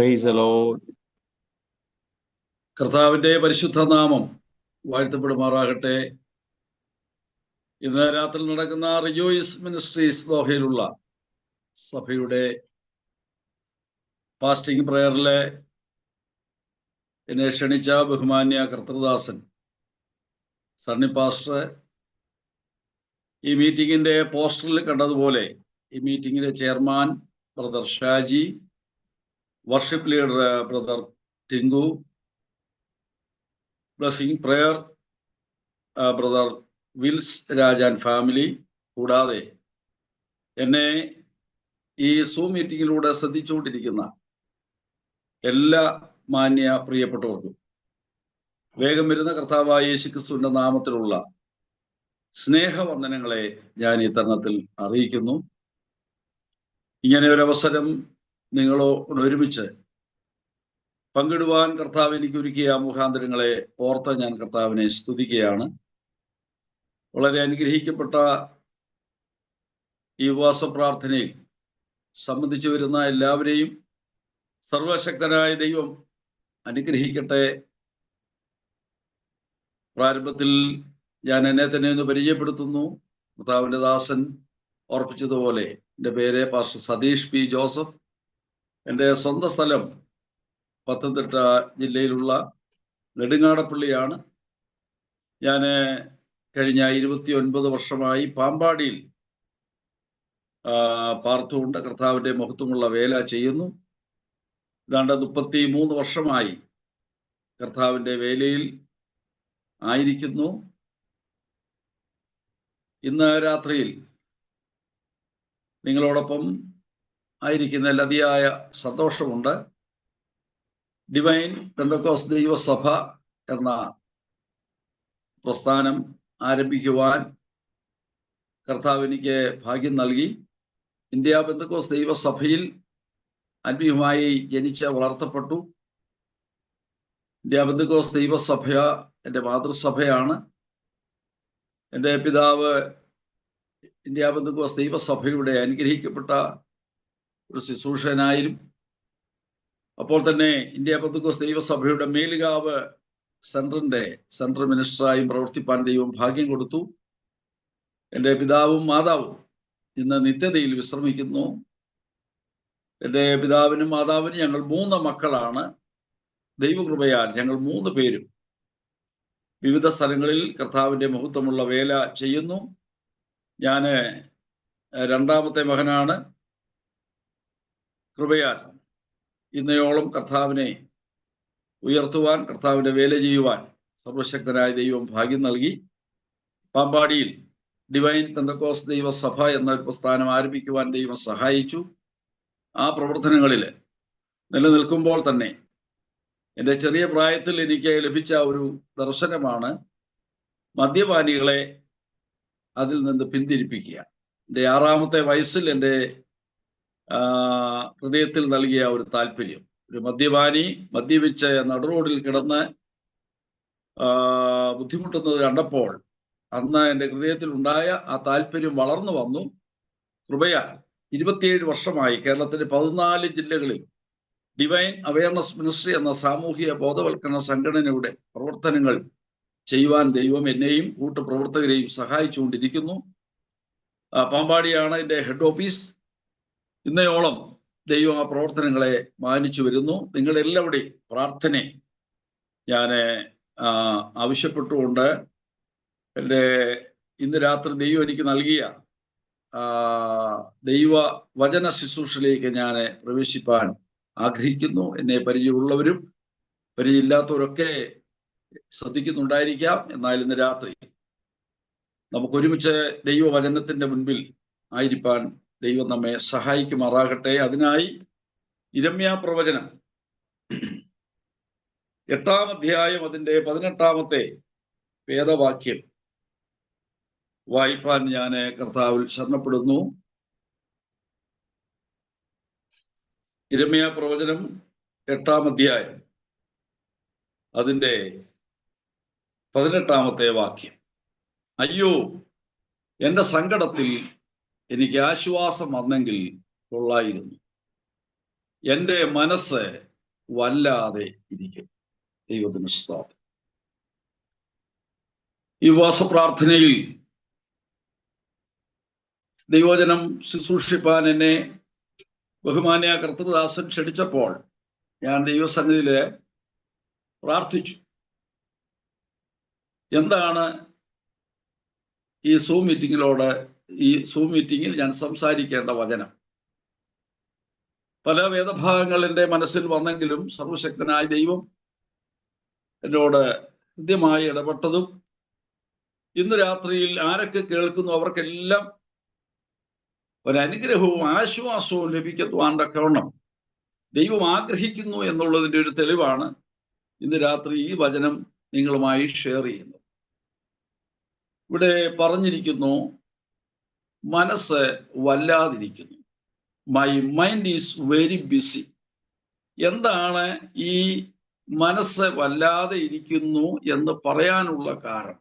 Price the Lord. കർത്താവിന്റെ പരിശുദ്ധ നാമം വാഴ്ത്തപ്പെടുമാറാകട്ടെ. ഇന്ന് രാത്രി നടക്കുന്ന റിജോയിസ് മിനിസ്ട്രീസ് ദോഹയിലുള്ള സഭയുടെ ഫാസ്റ്റിംഗ് പ്രയറിലെ എന്നെ ക്ഷണിച്ച ബഹുമാന്യ കർത്തൃദാസൻ സണ്ണി പാസ്റ്റർ, ഈ മീറ്റിംഗിന്റെ പോസ്റ്ററിൽ കണ്ടതുപോലെ ഈ മീറ്റിംഗിന്റെ chairman brother Shaji, worship leader brother Tinku, blessing prayer brother Wils Raj and family, കൂടാതെ എന്നെ ഈ സൂം മീറ്റിംഗിലൂടെ ശ്രദ്ധിച്ചുകൊണ്ടിരിക്കുന്ന എല്ലാ മാന്യ പ്രിയപ്പെട്ടവർക്കും വേഗം വരുന്ന കർത്താവായ യേശുക്രിസ്തുവിന്റെ നാമത്തിലുള്ള സ്നേഹവന്ദനങ്ങളെ ഞാൻ ഈ തരുണത്തിൽ അറിയിക്കുന്നു. ഇങ്ങനെ ഒരു അവസരം നിങ്ങളോട് ഒരുമിച്ച് പങ്കിടുവാൻ കർത്താവ് എനിക്ക് ഒരുക്കിയ മുഖാന്തരങ്ങളെ ഓർത്ത് ഞാൻ കർത്താവിനെ സ്തുതിക്കുകയാണ്. വളരെ അനുഗ്രഹിക്കപ്പെട്ട ഈ ഉപവാസ പ്രാർത്ഥനയിൽ സംബന്ധിച്ചു വരുന്ന എല്ലാവരെയും സർവശക്തനായ ദൈവം അനുഗ്രഹിക്കട്ടെ. പ്രാരംഭത്തിൽ ഞാൻ എന്നെ തന്നെ ഒന്ന് പരിചയപ്പെടുത്തുന്നു. കർത്താവിന്റെ ദാസൻ ഓർപ്പിച്ചതുപോലെ എൻ്റെ പേര് പാസ്റ്റർ സതീഷ് പി ജോസഫ്. എൻ്റെ സ്വന്തം സ്ഥലം പത്തനംതിട്ട ജില്ലയിലുള്ള നെടുങ്ങാടപ്പള്ളിയാണ്. ഞാൻ കഴിഞ്ഞ 29 വർഷമായി പാമ്പാടിയിൽ പാർത്തുകൊണ്ട് കർത്താവിന്റെ മഹത്വമുള്ള വേല ചെയ്യുന്നു. ഏതാണ്ട് 33 വർഷമായി കർത്താവിന്റെ വേലയിൽ ആയിരിക്കുന്നു. ഇന്ന് രാത്രിയിൽ നിങ്ങളോടൊപ്പം ആയിരിക്കുന്നതിൽ അതിയായ സന്തോഷമുണ്ട്. ഡിവൈൻ പെന്തക്കോസ്ത് ദൈവസഭ എന്ന പ്രസ്ഥാനം ആരംഭിക്കുവാൻ കർത്താവ് എനിക്ക് ഭാഗ്യം നൽകി. ഇന്ത്യ പെന്തക്കോസ്ത് ദൈവസഭയിൽ ആത്മീയമായി ജനിച്ച് വളർത്തപ്പെട്ടു. ഇന്ത്യ പെന്തക്കോസ്ത് ദൈവസഭ എൻ്റെ മാതൃസഭയാണ്. എൻ്റെ പിതാവ് ഇന്ത്യ പെന്തക്കോസ്ത് ദൈവസഭയുടെ അനുഗ്രഹിക്കപ്പെട്ട ഒരു ശുശ്രൂഷകനായും അപ്പോൾ തന്നെ ഇന്ത്യ പെന്തക്കോസ്ത് ദൈവസഭയുടെ മേലുകാവ് സെൻട്രൽ മിനിസ്റ്ററായും പ്രവർത്തിപ്പാൻ ദൈവം ഭാഗ്യം കൊടുത്തു. എൻ്റെ പിതാവും മാതാവും ഇന്ന് നിത്യതയിൽ വിശ്രമിക്കുന്നു. എൻ്റെ പിതാവിനും മാതാവിനും ഞങ്ങൾ 3 മക്കളാണ്. ദൈവകൃപയാൽ ഞങ്ങൾ 3 പേരും വിവിധ സ്ഥലങ്ങളിൽ കർത്താവിന്റെ മഹത്വമുള്ള വേല ചെയ്യുന്നു. ഞാൻ രണ്ടാമത്തെ മകനാണ്. കൃപയാൽ ഇന്നയോളം കർത്താവിനെ ഉയർത്തുവാൻ, കർത്താവിന്റെ വേല ചെയ്യുവാൻ സർവശക്തനായ ദൈവം ഭാഗ്യം നൽകി. പാമ്പാടിയിൽ ഡിവൈൻ പെന്തക്കോസ്ത് ദൈവസഭ എന്ന പ്രസ്ഥാനം ആരംഭിക്കുവാൻ ദൈവം സഹായിച്ചു. ആ പ്രവർത്തനങ്ങളിൽ നിലനിൽക്കുമ്പോൾ തന്നെ എൻ്റെ ചെറിയ പ്രായത്തിൽ എനിക്ക് ലഭിച്ച ഒരു ദർശനമാണ് മദ്യപാനികളെ അതിൽ നിന്ന് പിന്തിരിപ്പിക്കുക. എൻ്റെ 6ാമത്തെ വയസ്സിൽ എൻ്റെ ഹൃദയത്തിൽ നൽകിയ ഒരു താല്പര്യം, ഒരു മദ്യപാനി മദ്യപിച്ച് നടുറോഡിൽ കിടന്ന് ബുദ്ധിമുട്ടുന്നത് കണ്ടപ്പോൾ അന്ന് എൻ്റെ ഹൃദയത്തിൽ ഉണ്ടായ ആ താല്പര്യം വളർന്നു വന്നു. കൃപയാൽ 27 വർഷമായി കേരളത്തിലെ 14 ജില്ലകളിൽ ഡിവൈൻ അവയർനെസ് മിനിസ്ട്രി എന്ന സാമൂഹിക ബോധവൽക്കരണ സംഘടനയുടെ പ്രവർത്തനങ്ങൾ ചെയ്യുവാൻ ദൈവം എന്നെയും കൂട്ടുപ്രവർത്തകരെയും സഹായിച്ചുകൊണ്ടിരിക്കുന്നു. പാമ്പാടിയാണ് എൻ്റെ ഹെഡ് ഓഫീസ്. ഇന്നയോളം ദൈവം ആ പ്രവർത്തനങ്ങളെ മാനിച്ചു വരുന്നു. നിങ്ങളെല്ലാവരുടെയും പ്രാർത്ഥന ഞാൻ ആവശ്യപ്പെട്ടുകൊണ്ട് എൻ്റെ ഇന്ന് രാത്രി ദൈവം എനിക്ക് നൽകിയ ദൈവ വചന ശുശ്രൂഷയിലേക്ക് ഞാൻ പ്രവേശിപ്പാൻ ആഗ്രഹിക്കുന്നു. എന്നെ പരിചയമുള്ളവരും പരിചയമില്ലാത്തവരൊക്കെ ശ്രദ്ധിക്കുന്നുണ്ടായിരിക്കാം. എന്നാൽ ഇന്ന് രാത്രി നമുക്കൊരുമിച്ച് ദൈവവചനത്തിന്റെ മുൻപിൽ ആയിരിക്കാൻ ദൈവം നമ്മെ സഹായിക്കുമാറാകട്ടെ. അതിനായി ഇരമ്യാ പ്രവചനം 8-ാം അധ്യായം അതിൻ്റെ 18-ാമത്തെ വേദവാക്യം വായിപ്പാൻ ഞാൻ കർത്താവിൽ ശരണപ്പെടുന്നു. ഇരമ്യാ പ്രവചനം 8-ാം അധ്യായം അതിൻ്റെ 18-ാമത്തെ വാക്യം. അയ്യോ, എൻ്റെ സങ്കടത്തിൽ എനിക്ക് ആശ്വാസം വന്നെങ്കിൽ കൊള്ളായിരുന്നു. എൻ്റെ മനസ്സ് വല്ലാതെ ഇരിക്കും. ദൈവത്തിന് സ്തോത്രം. ഈ ഉപവാസ പ്രാർത്ഥനയിൽ ദൈവവചനം ശുശ്രൂഷിപ്പാൻ എന്നെ ബഹുമാന്യ കർത്തൃദാസൻ ക്ഷണിച്ചപ്പോൾ ഞാൻ ദൈവസന്നിധിയിൽ പ്രാർത്ഥിച്ചു. എന്താണ് ഈ സൂം മീറ്റിങ്ങിൽ ഞാൻ സംസാരിക്കേണ്ട വചനം? പല വേദഭാഗങ്ങൾ എൻ്റെ മനസ്സിൽ വന്നെങ്കിലും സർവശക്തനായ ദൈവം എന്നോട് ഹൃദ്യമായി ഇടപെട്ടതും ഇന്ന് രാത്രിയിൽ ആരൊക്കെ കേൾക്കുന്നു അവർക്കെല്ലാം ഒരനുഗ്രഹവും ആശ്വാസവും ലഭിക്കുവാൻ തക്കവണ്ണം ദൈവം ആഗ്രഹിക്കുന്നു എന്നുള്ളതിൻ്റെ ഒരു തെളിവാണ് ഇന്ന് രാത്രി ഈ വചനം നിങ്ങളുമായി ഷെയർ ചെയ്യുന്നത്. ഇവിടെ പറഞ്ഞിരിക്കുന്നു, മനസ്സ് വല്ലാതിരിക്കുന്നു. My mind is very busy. എന്താണ് ഈ മനസ്സ് വല്ലാതെ ഇരിക്കുന്നു എന്ന് പറയാനുള്ള കാരണം?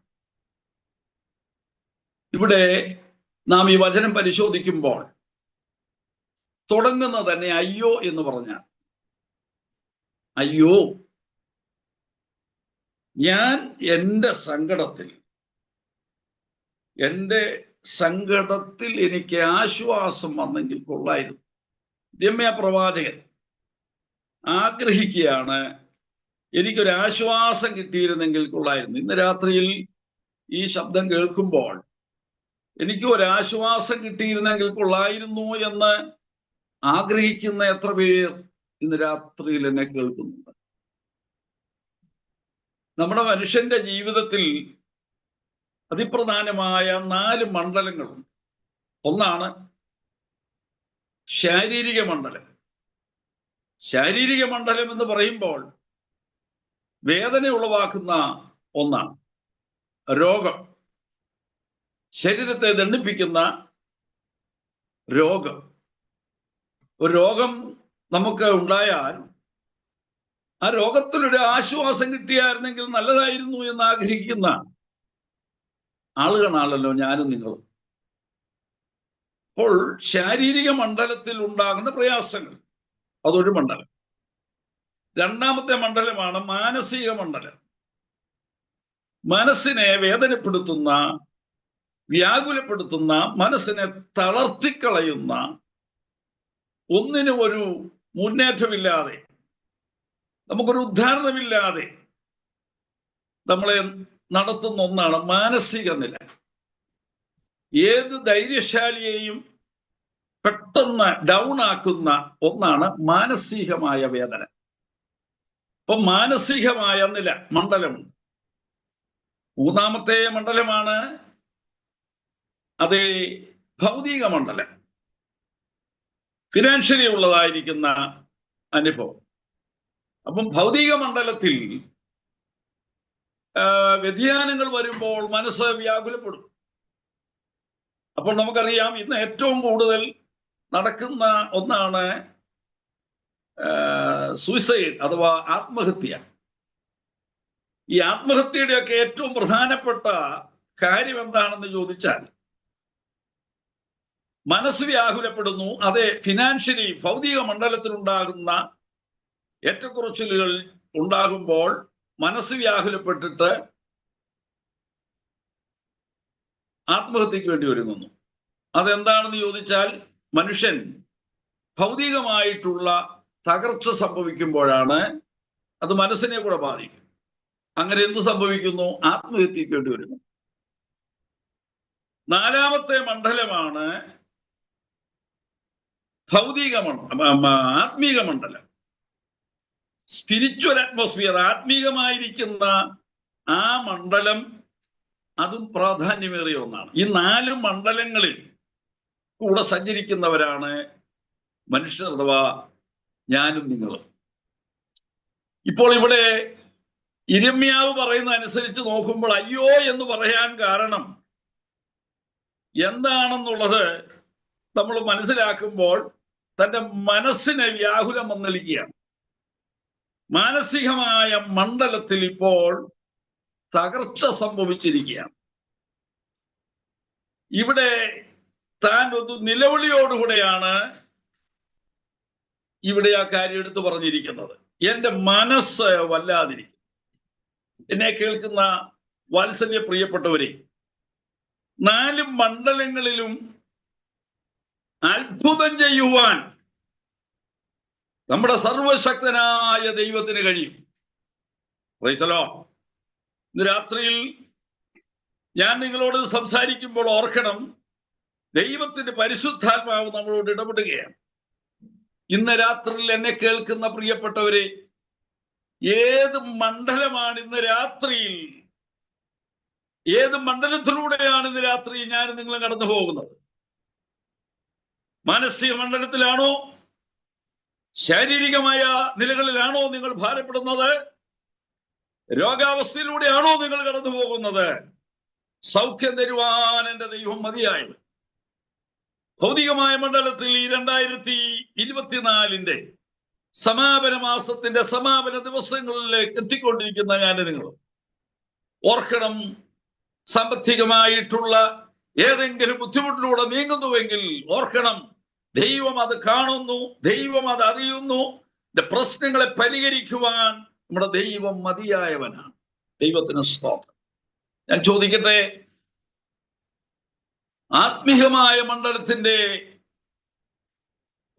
ഇവിടെ നാം ഈ വചനം പരിശോധിക്കുമ്പോൾ തുടങ്ങുന്നത് തന്നെ അയ്യോ എന്ന് പറഞ്ഞാൽ, അയ്യോ, ഞാൻ എൻ്റെ സങ്കടത്തിൽ എനിക്ക് ആശ്വാസം വന്നെങ്കിൽ കൊള്ളായിരുന്നു. രമ്യ പ്രവാചകൻ ആഗ്രഹിക്കുകയാണ്, എനിക്കൊരു ആശ്വാസം കിട്ടിയിരുന്നെങ്കിൽ കൊള്ളായിരുന്നു. ഇന്ന് രാത്രിയിൽ ഈ ശബ്ദം കേൾക്കുമ്പോൾ എനിക്ക് ഒരാശ്വാസം കിട്ടിയിരുന്നെങ്കിൽ കൊള്ളായിരുന്നു എന്ന് ആഗ്രഹിക്കുന്ന എത്ര പേർ ഇന്ന് രാത്രിയിൽ എന്നെ കേൾക്കുന്നുണ്ട്? നമ്മുടെ മനുഷ്യന്റെ ജീവിതത്തിൽ അതിപ്രധാനമായ 4 മണ്ഡലങ്ങളുണ്ട്. ഒന്നാണ് ശാരീരിക മണ്ഡലം. ശാരീരിക മണ്ഡലം എന്ന് പറയുമ്പോൾ വേദന ഉളവാക്കുന്ന ഒന്നാണ്. രോഗം, ശരീരത്തെ ദണ്ഡിപ്പിക്കുന്ന രോഗം. ഒരു രോഗം നമുക്ക് ഉണ്ടായാൽ ആ രോഗത്തിനൊരു ആശ്വാസം കിട്ടിയായിരുന്നെങ്കിൽ നല്ലതായിരുന്നു എന്ന് ആഗ്രഹിക്കുന്ന ആളുകളാണല്ലോ ഞാനും നിങ്ങളും. അപ്പോൾ ശാരീരിക മണ്ഡലത്തിൽ ഉണ്ടാകുന്ന പ്രയാസങ്ങൾ, അതൊരു മണ്ഡലം. രണ്ടാമത്തെ മണ്ഡലമാണ് മാനസിക മണ്ഡലം. മനസ്സിനെ വേദനപ്പെടുത്തുന്ന, വ്യാകുലപ്പെടുത്തുന്ന, മനസ്സിനെ തളർത്തിക്കളയുന്ന, ഒന്നിനും ഒരു മുന്നേറ്റമില്ലാതെ, നമുക്കൊരു ഉദ്ധാരണമില്ലാതെ നമ്മളെ നടത്തുന്ന ഒന്നാണ് മാനസിക നില. ഏത് ധൈര്യശാലിയെയും പെട്ടെന്ന് ഡൗൺ ആക്കുന്ന ഒന്നാണ് മാനസികമായ വേദന. അപ്പൊ മാനസികമായ നില മണ്ഡലമുണ്ട്. മൂന്നാമത്തെ മണ്ഡലമാണ് അതേ ഭൗതിക മണ്ഡലം, ഫിനാൻഷ്യലി ഉള്ളതായിരിക്കുന്ന അനുഭവം. അപ്പം ഭൗതിക മണ്ഡലത്തിൽ വ്യതിയാനങ്ങൾ വരുമ്പോൾ മനസ്സ് വ്യാകുലപ്പെടും. അപ്പോൾ നമുക്കറിയാം, ഇന്ന് ഏറ്റവും കൂടുതൽ നടക്കുന്ന ഒന്നാണ് സൂയിസൈഡ് അഥവാ ആത്മഹത്യ. ഈ ആത്മഹത്യയുടെയൊക്കെ ഏറ്റവും പ്രധാനപ്പെട്ട കാര്യം എന്താണെന്ന് ചോദിച്ചാൽ, മനസ്സ് വ്യാകുലപ്പെടുന്നു. അതെ, ഫിനാൻഷ്യലി ഭൗതിക മണ്ഡലത്തിൽ ഉണ്ടാകുന്ന ഏറ്റക്കുറച്ചിലുകൾ ഉണ്ടാകുമ്പോൾ മനസ്സ് വ്യാകുലപ്പെട്ടിട്ട് ആത്മഹത്യക്ക് വേണ്ടി ഒരുങ്ങുന്നു. അതെന്താണെന്ന് ചോദിച്ചാൽ, മനുഷ്യൻ ഭൗതികമായിട്ടുള്ള തകർച്ച സംഭവിക്കുമ്പോഴാണ് അത് മനസ്സിനെ കൂടെ ബാധിക്കും. അങ്ങനെ എന്ത് സംഭവിക്കുന്നു? ആത്മഹത്യക്ക് വേണ്ടി വരുന്നു. നാലാമത്തെ മണ്ഡലമാണ് ആത്മീക മണ്ഡലം, സ്പിരിച്വൽ അറ്റ്മോസ്ഫിയർ. ആത്മീകമായിരിക്കുന്ന ആ മണ്ഡലം അതും പ്രാധാന്യമേറിയ ഒന്നാണ്. ഈ 4 മണ്ഡലങ്ങളിൽ കൂടെ സഞ്ചരിക്കുന്നവരാണ് മനുഷ്യർ, അഥവാ ഞാനും നിങ്ങളും. ഇപ്പോൾ ഇവിടെ യിരെമ്യാവ് പറയുന്ന അനുസരിച്ച് നോക്കുമ്പോൾ അയ്യോ എന്ന് പറയാൻ കാരണം എന്താണെന്നുള്ളത് നമ്മൾ മനസ്സിലാക്കുമ്പോൾ തൻ്റെ മനസ്സിനെ വ്യാകുലം വന്നിരിക്കുകയാണ്. മാനസികമായ മണ്ഡലത്തിൽ ഇപ്പോൾ തകർച്ച സംഭവിച്ചിരിക്കുകയാണ്. ഇവിടെ താൻ ഒരു നിലവിളിയോടുകൂടെയാണ് ഇവിടെ ആ കാര്യം എടുത്തു പറഞ്ഞിരിക്കുന്നത്. എന്റെ മനസ്സ് വല്ലാതിരിക്കും. എന്നെ കേൾക്കുന്ന വാത്സല്യ പ്രിയപ്പെട്ടവരെ, 4 മണ്ഡലങ്ങളിലും അത്ഭുതം ചെയ്യുവാൻ നമ്മുടെ സർവശക്തനായ ദൈവത്തിന് കഴിയും. Price the Lord. ഇന്ന് രാത്രിയിൽ ഞാൻ നിങ്ങളോട് സംസാരിക്കുമ്പോൾ ഓർക്കണം, ദൈവത്തിന്റെ പരിശുദ്ധാത്മാവ് നമ്മളോട് ഇടപെടുകയാണ്. ഇന്ന് രാത്രിയിൽ എന്നെ കേൾക്കുന്ന പ്രിയപ്പെട്ടവരെ, ഏത് മണ്ഡലമാണ് ഇന്ന് രാത്രിയിൽ, ഏത് മണ്ഡലത്തിലൂടെയാണ് ഇന്ന് രാത്രി ഞാൻ നിങ്ങൾ കടന്നു പോകുന്നത്? മാനസിക മണ്ഡലത്തിലാണോ? ശാരീരികമായ നിലകളിലാണോ നിങ്ങൾ ഭാരപ്പെടുന്നത്? രോഗാവസ്ഥയിലൂടെയാണോ നിങ്ങൾ കടന്നു പോകുന്നത്? സൗഖ്യം തരുവാൻ എന്റെ ദൈവം മതിയായത്. ഭൗതികമായ മണ്ഡലത്തിൽ ഈ 2024 സമാപന മാസത്തിന്റെ സമാപന ദിവസങ്ങളിലേക്ക് എത്തിക്കൊണ്ടിരിക്കുന്ന ഞാൻ നിങ്ങൾ ഓർക്കണം, സാമ്പത്തികമായിട്ടുള്ള ഏതെങ്കിലും ബുദ്ധിമുട്ടിലൂടെ നീങ്ങുന്നുവെങ്കിൽ ഓർക്കണം, ദൈവം അത് കാണുന്നു, ദൈവം അത് അറിയുന്നു. പ്രശ്നങ്ങളെ പരിഹരിക്കുവാൻ നമ്മുടെ ദൈവം മതിയായവനാണ്. ദൈവത്തിന് സ്തോത്രം. ഞാൻ ചോദിക്കട്ടെ, ആത്മീയമായ മണ്ഡലത്തിന്റെ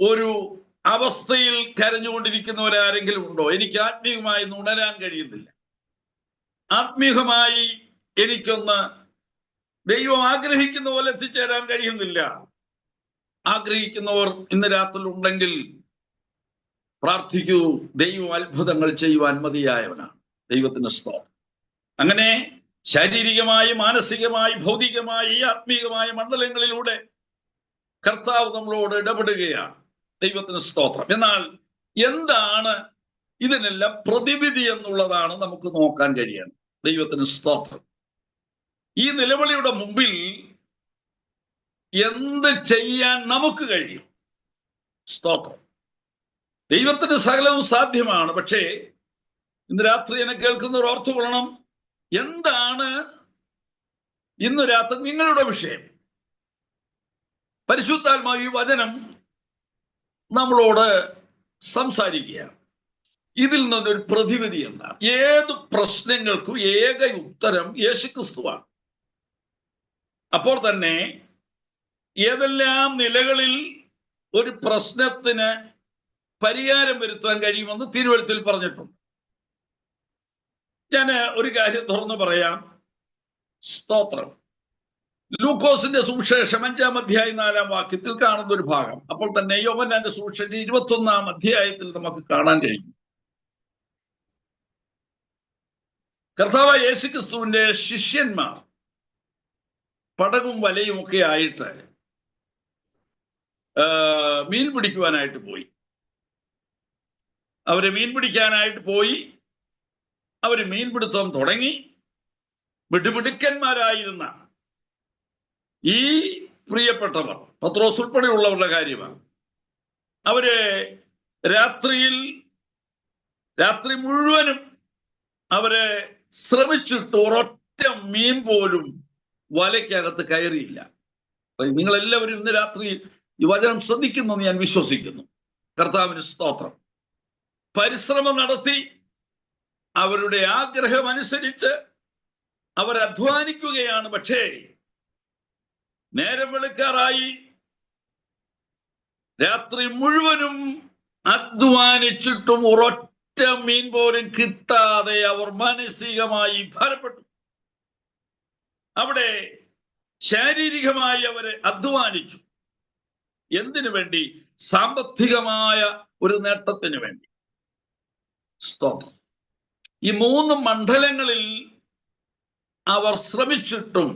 ഒരു അവസ്ഥയിൽ കരഞ്ഞുകൊണ്ടിരിക്കുന്നവരാരെങ്കിലും ഉണ്ടോ? എനിക്ക് ആത്മീയമായി ഉണരാൻ കഴിയുന്നില്ല, ആത്മീയമായി എനിക്കൊന്ന് ദൈവം ആഗ്രഹിക്കുന്ന പോലെ എത്തിച്ചേരാൻ കഴിയുന്നില്ല. ആഗ്രഹിക്കുന്നവർ ഇന്ന് രാത്രി ഉണ്ടെങ്കിൽ പ്രാർത്ഥിക്കൂ. ദൈവം അത്ഭുതങ്ങൾ ചെയ്യുവാൻ മതിയായവനാണ്. ദൈവത്തിന് സ്തോത്രം. അങ്ങനെ ശാരീരികമായി, മാനസികമായി, ഭൗതികമായി, ആത്മീയമായ മണ്ഡലങ്ങളിലൂടെ കർത്താവ് നമ്മളോട് ഇടപെടുകയാണ്. ദൈവത്തിന് സ്തോത്രം. എന്നാൽ എന്താണ് ഇതിനെല്ലാം പ്രതിവിധി എന്നുള്ളതാണ് നമുക്ക് നോക്കാൻ കഴിയണം. ദൈവത്തിന് സ്തോത്രം. ഈ നിലവിളിയുടെ മുമ്പിൽ എന്ത് ചെയ്യാൻ നമുക്ക് കഴിയും? സ്തോത്രം. ദൈവത്തിന് സകലവും സാധ്യമാണ്. പക്ഷേ ഇന്ന് രാത്രി എന്നെ കേൾക്കുന്നവർ ഓർത്തുകൊള്ളണം, എന്താണ് ഇന്ന് രാത്രി നിങ്ങളുടെ വിഷയം? പരിശുദ്ധാത്മാവ് ഈ വചനം നമ്മളോട് സംസാരിക്കുക. ഇതിൽ നിന്നൊരു പ്രതിവിധി എന്താണ്? ഏത് പ്രശ്നങ്ങൾക്കും ഏക ഉത്തരം യേശുക്രിസ്തുവാണ്. അപ്പോൾ തന്നെ ഏതെല്ലാം നിലകളിൽ ഒരു പ്രശ്നത്തിന് പരിഹാരം വരുത്താൻ കഴിയുമെന്ന് തിരുവെഴുത്തിൽ പറഞ്ഞിട്ടുണ്ട്. ഞാൻ ഒരു കാര്യം തുറന്നു പറയാം. സ്തോത്രം. ലൂക്കോസിന്റെ സുവിശേഷം 5-ാം അധ്യായം 4-ാം വാക്യത്തിൽ കാണുന്ന ഒരു ഭാഗം. അപ്പോൾ തന്നെ യോഹന്നാന്റെ സുവിശേഷം 21-ാം അധ്യായത്തിൽ നമുക്ക് കാണാൻ കഴിയും. കർത്താവായ യേശുക്രിസ്തുവിന്റെ ശിഷ്യന്മാർ പടകും വലയും ഒക്കെ ആയിട്ട് മീൻ പിടിക്കുവാനായിട്ട് പോയി. അവര് മീൻ പിടിക്കാനായിട്ട് പോയി. അവര് മീൻപിടുത്തം തുടങ്ങി. മിടുമിടുക്കന്മാരായിരുന്ന ഈ പ്രിയപ്പെട്ടവർ, പത്രോസ് ഉൾപ്പെടെയുള്ളവരുടെ കാര്യമാണ്. അവര് രാത്രി മുഴുവനും അവരെ ശ്രമിച്ചിട്ട് ഒരൊറ്റ മീൻ പോലും വലയ്ക്കകത്ത് കയറിയില്ല. നിങ്ങളെല്ലാവരും ഇന്ന് രാത്രി ഈ വചനം ശ്രദ്ധിക്കുന്നെന്ന് ഞാൻ വിശ്വസിക്കുന്നു. കർത്താവിന് സ്തോത്രം. പരിശ്രമം നടത്തി അവരുടെ ആഗ്രഹം അനുസരിച്ച് അവർ അധ്വാനിക്കുകയാണ്. പക്ഷേ നേരം വെളുക്കാറായി. രാത്രി മുഴുവനും അധ്വാനിച്ചിട്ടും ഒരൊറ്റ മീൻ പോലും കിട്ടാതെ അവർ മാനസികമായി ഭാരപ്പെട്ടു. അവിടെ ശാരീരികമായി അവരെ അധ്വാനിച്ചു. എന്തിനു വേണ്ടി? സാമ്പത്തികമായ ഒരു നേട്ടത്തിന് വേണ്ടി. സ്തോത്രം. ഈ 3 മണ്ഡലങ്ങളിൽ അവർ ശ്രമിച്ചിട്ടും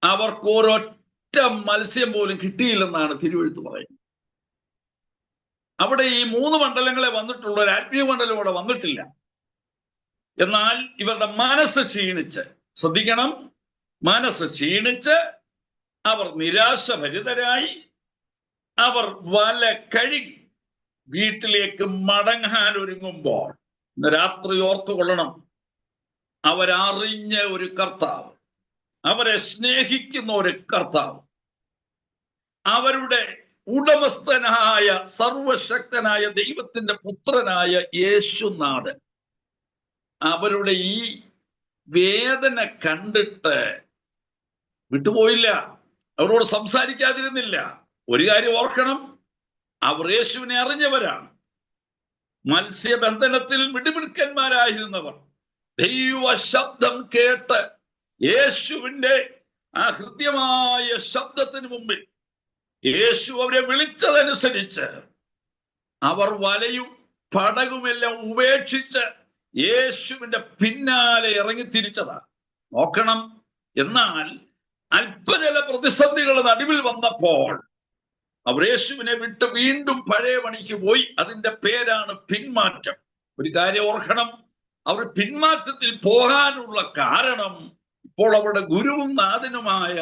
അവർക്ക് ഒരൊറ്റ മത്സ്യം പോലും കിട്ടിയില്ലെന്നാണ് തിരുവെഴുത്ത് പറയുന്നത്. അവിടെ ഈ 3 മണ്ഡലങ്ങളെ വന്നിട്ടുള്ള ഒരു ആത്മീയ മണ്ഡലം ഇവിടെ വന്നിട്ടില്ല. എന്നാൽ ഇവരുടെ മനസ്സ് ക്ഷീണിച്ച്, ശ്രദ്ധിക്കണം, മനസ്സ് ക്ഷീണിച്ച് അവർ നിരാശഭരിതരായി അവർ വല കഴുകി വീട്ടിലേക്ക് മടങ്ങാൻ ഒരുങ്ങുമ്പോൾ ഇന്ന് രാത്രി ഓർത്തുകൊള്ളണം, അവരറിഞ്ഞ ഒരു കർത്താവ്, അവരെ സ്നേഹിക്കുന്ന ഒരു കർത്താവ്, അവരുടെ ഉടമസ്ഥനായ സർവശക്തനായ ദൈവത്തിന്റെ പുത്രനായ യേശുനാഥൻ അവരുടെ ഈ വേദന കണ്ടിട്ട് വിട്ടുപോയില്ല, അവരോട് സംസാരിക്കാതിരുന്നില്ല. ഒരു കാര്യം ഓർക്കണം, അവർ യേശുവിനെ അറിഞ്ഞവരാണ്. മത്സ്യബന്ധനത്തിൽ മിടുമിടുക്കന്മാരായിരുന്നവർ. ദൈവ ശബ്ദം കേട്ട് യേശുവിന്റെ ആ ഹൃദ്യമായ ശബ്ദത്തിന് മുമ്പിൽ യേശു അവരെ വിളിച്ചതനുസരിച്ച് അവർ വലയും പടകുമെല്ലാം ഉപേക്ഷിച്ച് യേശുവിന്റെ പിന്നാലെ ഇറങ്ങി തിരിച്ചതാണ്. നോക്കണം, എന്നാൽ അല്പജല പ്രതിസന്ധികൾ നടുവിൽ വന്നപ്പോൾ അവർ യേശുവിനെ വിട്ട് വീണ്ടും പഴയ പണിക്ക് പോയി. അതിന്റെ പേരാണ് പിന്മാറ്റം. ഒരു കാര്യം ഓർക്കണം, അവർ പിന്മാറ്റത്തിൽ പോകാനുള്ള കാരണം ഇപ്പോൾ അവരുടെ ഗുരുവും നാഥനുമായ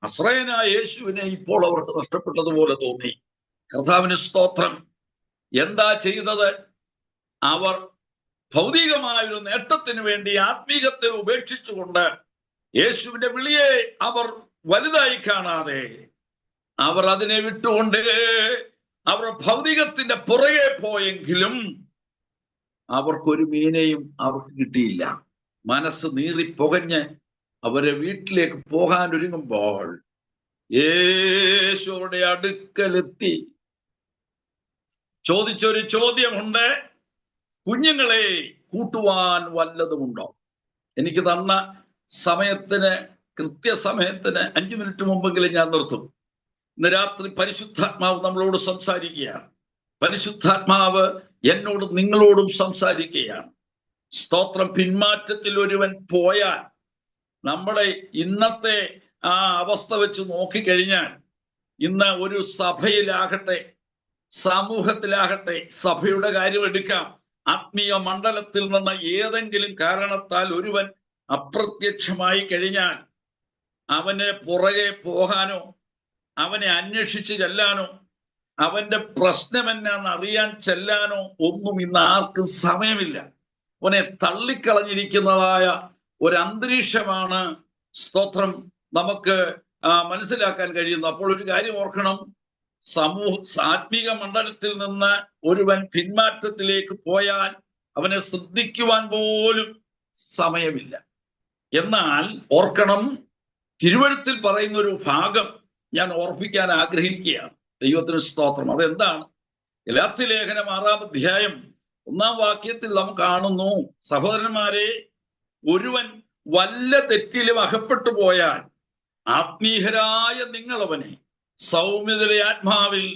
നസ്രയനായ യേശുവിനെ ഇപ്പോൾ അവർക്ക് നഷ്ടപ്പെട്ടതുപോലെ തോന്നി. കർത്താവിന് സ്തോത്രം. എന്താ ചെയ്തത്? അവർ ഭൗതികമായൊരു നേട്ടത്തിന് വേണ്ടി ആത്മീകത്തെ ഉപേക്ഷിച്ചുകൊണ്ട് യേശുവിന്റെ വിളിയെ അവർ വലുതായി കാണാതെ അവർ അതിനെ വിട്ടുകൊണ്ട് അവർ ഭൗതികത്തിന്റെ പുറകെ പോയെങ്കിലും അവർക്കൊരു മീനെയും അവർക്ക് കിട്ടിയില്ല. മനസ്സ് നീറിപ്പുകഞ്ഞ് അവരെ വീട്ടിലേക്ക് പോകാൻ ഒരുങ്ങുമ്പോൾ യേശുവിടെ അടുക്കലെത്തി ചോദിച്ചൊരു ചോദ്യമുണ്ട്, കുഞ്ഞുങ്ങളെ കൂട്ടുവാൻ വല്ലതുമുണ്ടോ? എനിക്ക് തന്ന സമയത്തിന് കൃത്യസമയത്തിന് 5 മിനിറ്റ് മുമ്പെങ്കിലും ഞാൻ നിർത്തും. ഇന്ന് രാത്രി പരിശുദ്ധാത്മാവ് നമ്മളോട് സംസാരിക്കുകയാണ്. പരിശുദ്ധാത്മാവ് എന്നോട് നിങ്ങളോടും സംസാരിക്കുകയാണ്. സ്തോത്രം. പിന്മാറ്റത്തിൽ ഒരുവൻ പോയാൽ, നമ്മുടെ ഇന്നത്തെ ആ അവസ്ഥ വെച്ച് നോക്കിക്കഴിഞ്ഞാൽ, ഇന്ന് ഒരു സഭയിലാകട്ടെ സമൂഹത്തിലാകട്ടെ, സഭയുടെ കാര്യം എടുക്കാം, ആത്മീയ മണ്ഡലത്തിൽ നിന്ന് ഏതെങ്കിലും കാരണത്താൽ ഒരുവൻ അപ്രത്യക്ഷമായി കഴിഞ്ഞാൽ അവന് പുറകെ പോകാനോ അവനെ അന്വേഷിച്ച് ചെല്ലാനോ അവന്റെ പ്രശ്നം എന്നാന്ന് അറിയാൻ ചെല്ലാനോ ഒന്നും ഇന്ന് ആർക്കും സമയമില്ല. അവനെ തള്ളിക്കളഞ്ഞിരിക്കുന്നതായ ഒരു അന്തരീക്ഷമാണ് സ്തോത്രം നമുക്ക് മനസ്സിലാക്കാൻ കഴിയുന്നത്. അപ്പോൾ ഒരു കാര്യം ഓർക്കണം, ആത്മീക മണ്ഡലത്തിൽ നിന്ന് ഒരുവൻ പിന്മാറ്റത്തിലേക്ക് പോയാൽ അവനെ ശ്രദ്ധിക്കുവാൻ പോലും സമയമില്ല. എന്നാൽ ഓർക്കണം, തിരുവഴുത്തിൽ പറയുന്ന ഒരു ഭാഗം ഞാൻ ഓർപ്പിക്കാൻ ആഗ്രഹിക്കുകയാണ്. ദൈവത്തിന് സ്തോത്രം. അതെന്താണ്? ഗലാത്യ ലേഖനം 6-ാം അധ്യായം 1-ാം വാക്യത്തിൽ നാം കാണുന്നു, സഹോദരന്മാരെ, ഒരുവൻ വല്ല തെറ്റിലും അകപ്പെട്ടു പോയാൽ ആത്മീയരായ നിങ്ങളവനെ സൗമ്യതയുടെ ആത്മാവിൽ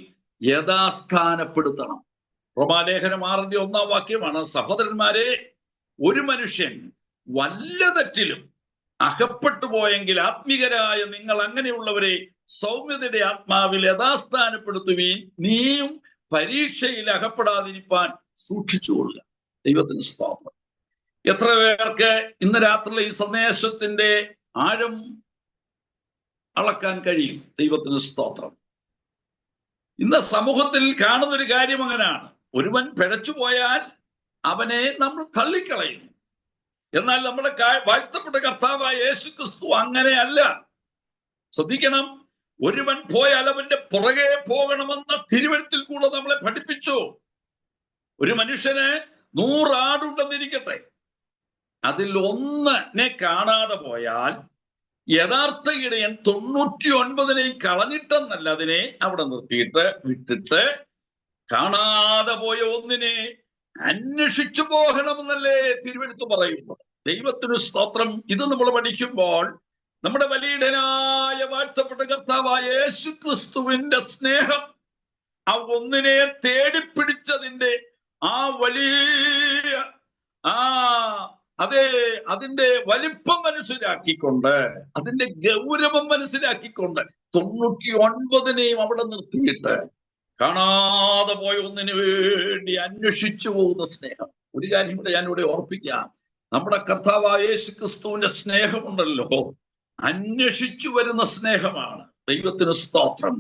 യഥാസ്ഥാനപ്പെടുത്തണം. റോമാലേഖനം 6-ന്റെ 1-ാം വാക്യമാണ്. സഹോദരന്മാരെ, ഒരു മനുഷ്യൻ വല്ല തെറ്റിലും അകപ്പെട്ടു പോയെങ്കിൽ ആത്മീകരായ നിങ്ങൾ അങ്ങനെയുള്ളവരെ സൗമ്യതയുടെ ആത്മാവിൽ യഥാസ്ഥാനപ്പെടുത്തുകയും നീയും പരീക്ഷയിൽ അകപ്പെടാതിരിക്കാൻ സൂക്ഷിച്ചുകൊള്ളുക. ദൈവത്തിന് സ്തോത്രം. എത്ര പേർക്ക് ഇന്ന് രാത്രിയിലെ ഈ സന്ദേശത്തിന്റെ ആഴം അളക്കാൻ കഴിയും? ദൈവത്തിന് സ്തോത്രം. ഇന്ന് സമൂഹത്തിൽ കാണുന്നൊരു കാര്യം അങ്ങനെയാണ്. ഒരുവൻ പിഴച്ചു പോയാൽ അവനെ നമ്മൾ തള്ളിക്കളയുന്നു. എന്നാൽ നമ്മുടെ വാഴ്ത്തപ്പെട്ട കർത്താവായ യേശു ക്രിസ്തു അങ്ങനെയല്ല. ശ്രദ്ധിക്കണം, ഒരുവൻ പോയാൽ അവന്റെ പുറകെ പോകണമെന്ന തിരുവഴുത്തിൽ കൂടെ നമ്മളെ പഠിപ്പിച്ചു. ഒരു മനുഷ്യന് 100 ആടുണ്ടെന്നിരിക്കട്ടെ, അതിൽ ഒന്നിനെ കാണാതെ പോയാൽ യഥാർത്ഥ ഇടയൻ 99 കളഞ്ഞിട്ടെന്നല്ല അതിനെ അവിടെ നിർത്തിയിട്ട് വിട്ടിട്ട് കാണാതെ പോയ ഒന്നിനെ അന്വേഷിച്ചു പോകണമെന്നല്ലേ തിരുവെടുത്ത് പറയുന്നത്. ദൈവത്തിന് സ്തോത്രം. ഇത് നമ്മൾ പഠിക്കുമ്പോൾ നമ്മുടെ വലിയനായ വാഴ്ത്തപ്പെട്ട കർത്താവായ യേശു ക്രിസ്തുവിന്റെ സ്നേഹം, ആ ഒന്നിനെ തേടിപ്പിടിച്ചതിന്റെ ആ വലിയ അതിന്റെ വലിപ്പം മനസ്സിലാക്കിക്കൊണ്ട്, അതിന്റെ ഗൗരവം മനസ്സിലാക്കിക്കൊണ്ട് 99 അവിടെ നിർത്തിയിട്ട് കാണാതെ പോയ ഒന്നിനു വേണ്ടി അന്വേഷിച്ചു പോകുന്ന സ്നേഹം. ഒരു കാര്യം കൂടെ ഞാനിവിടെ ഓർപ്പിക്കാം. നമ്മുടെ കർത്താവായ യേശു ക്രിസ്തുവിന്റെ സ്നേഹമുണ്ടല്ലോ, അന്വേഷിച്ചു വരുന്ന സ്നേഹമാണ്. ദൈവത്തിന് സ്തോത്രം.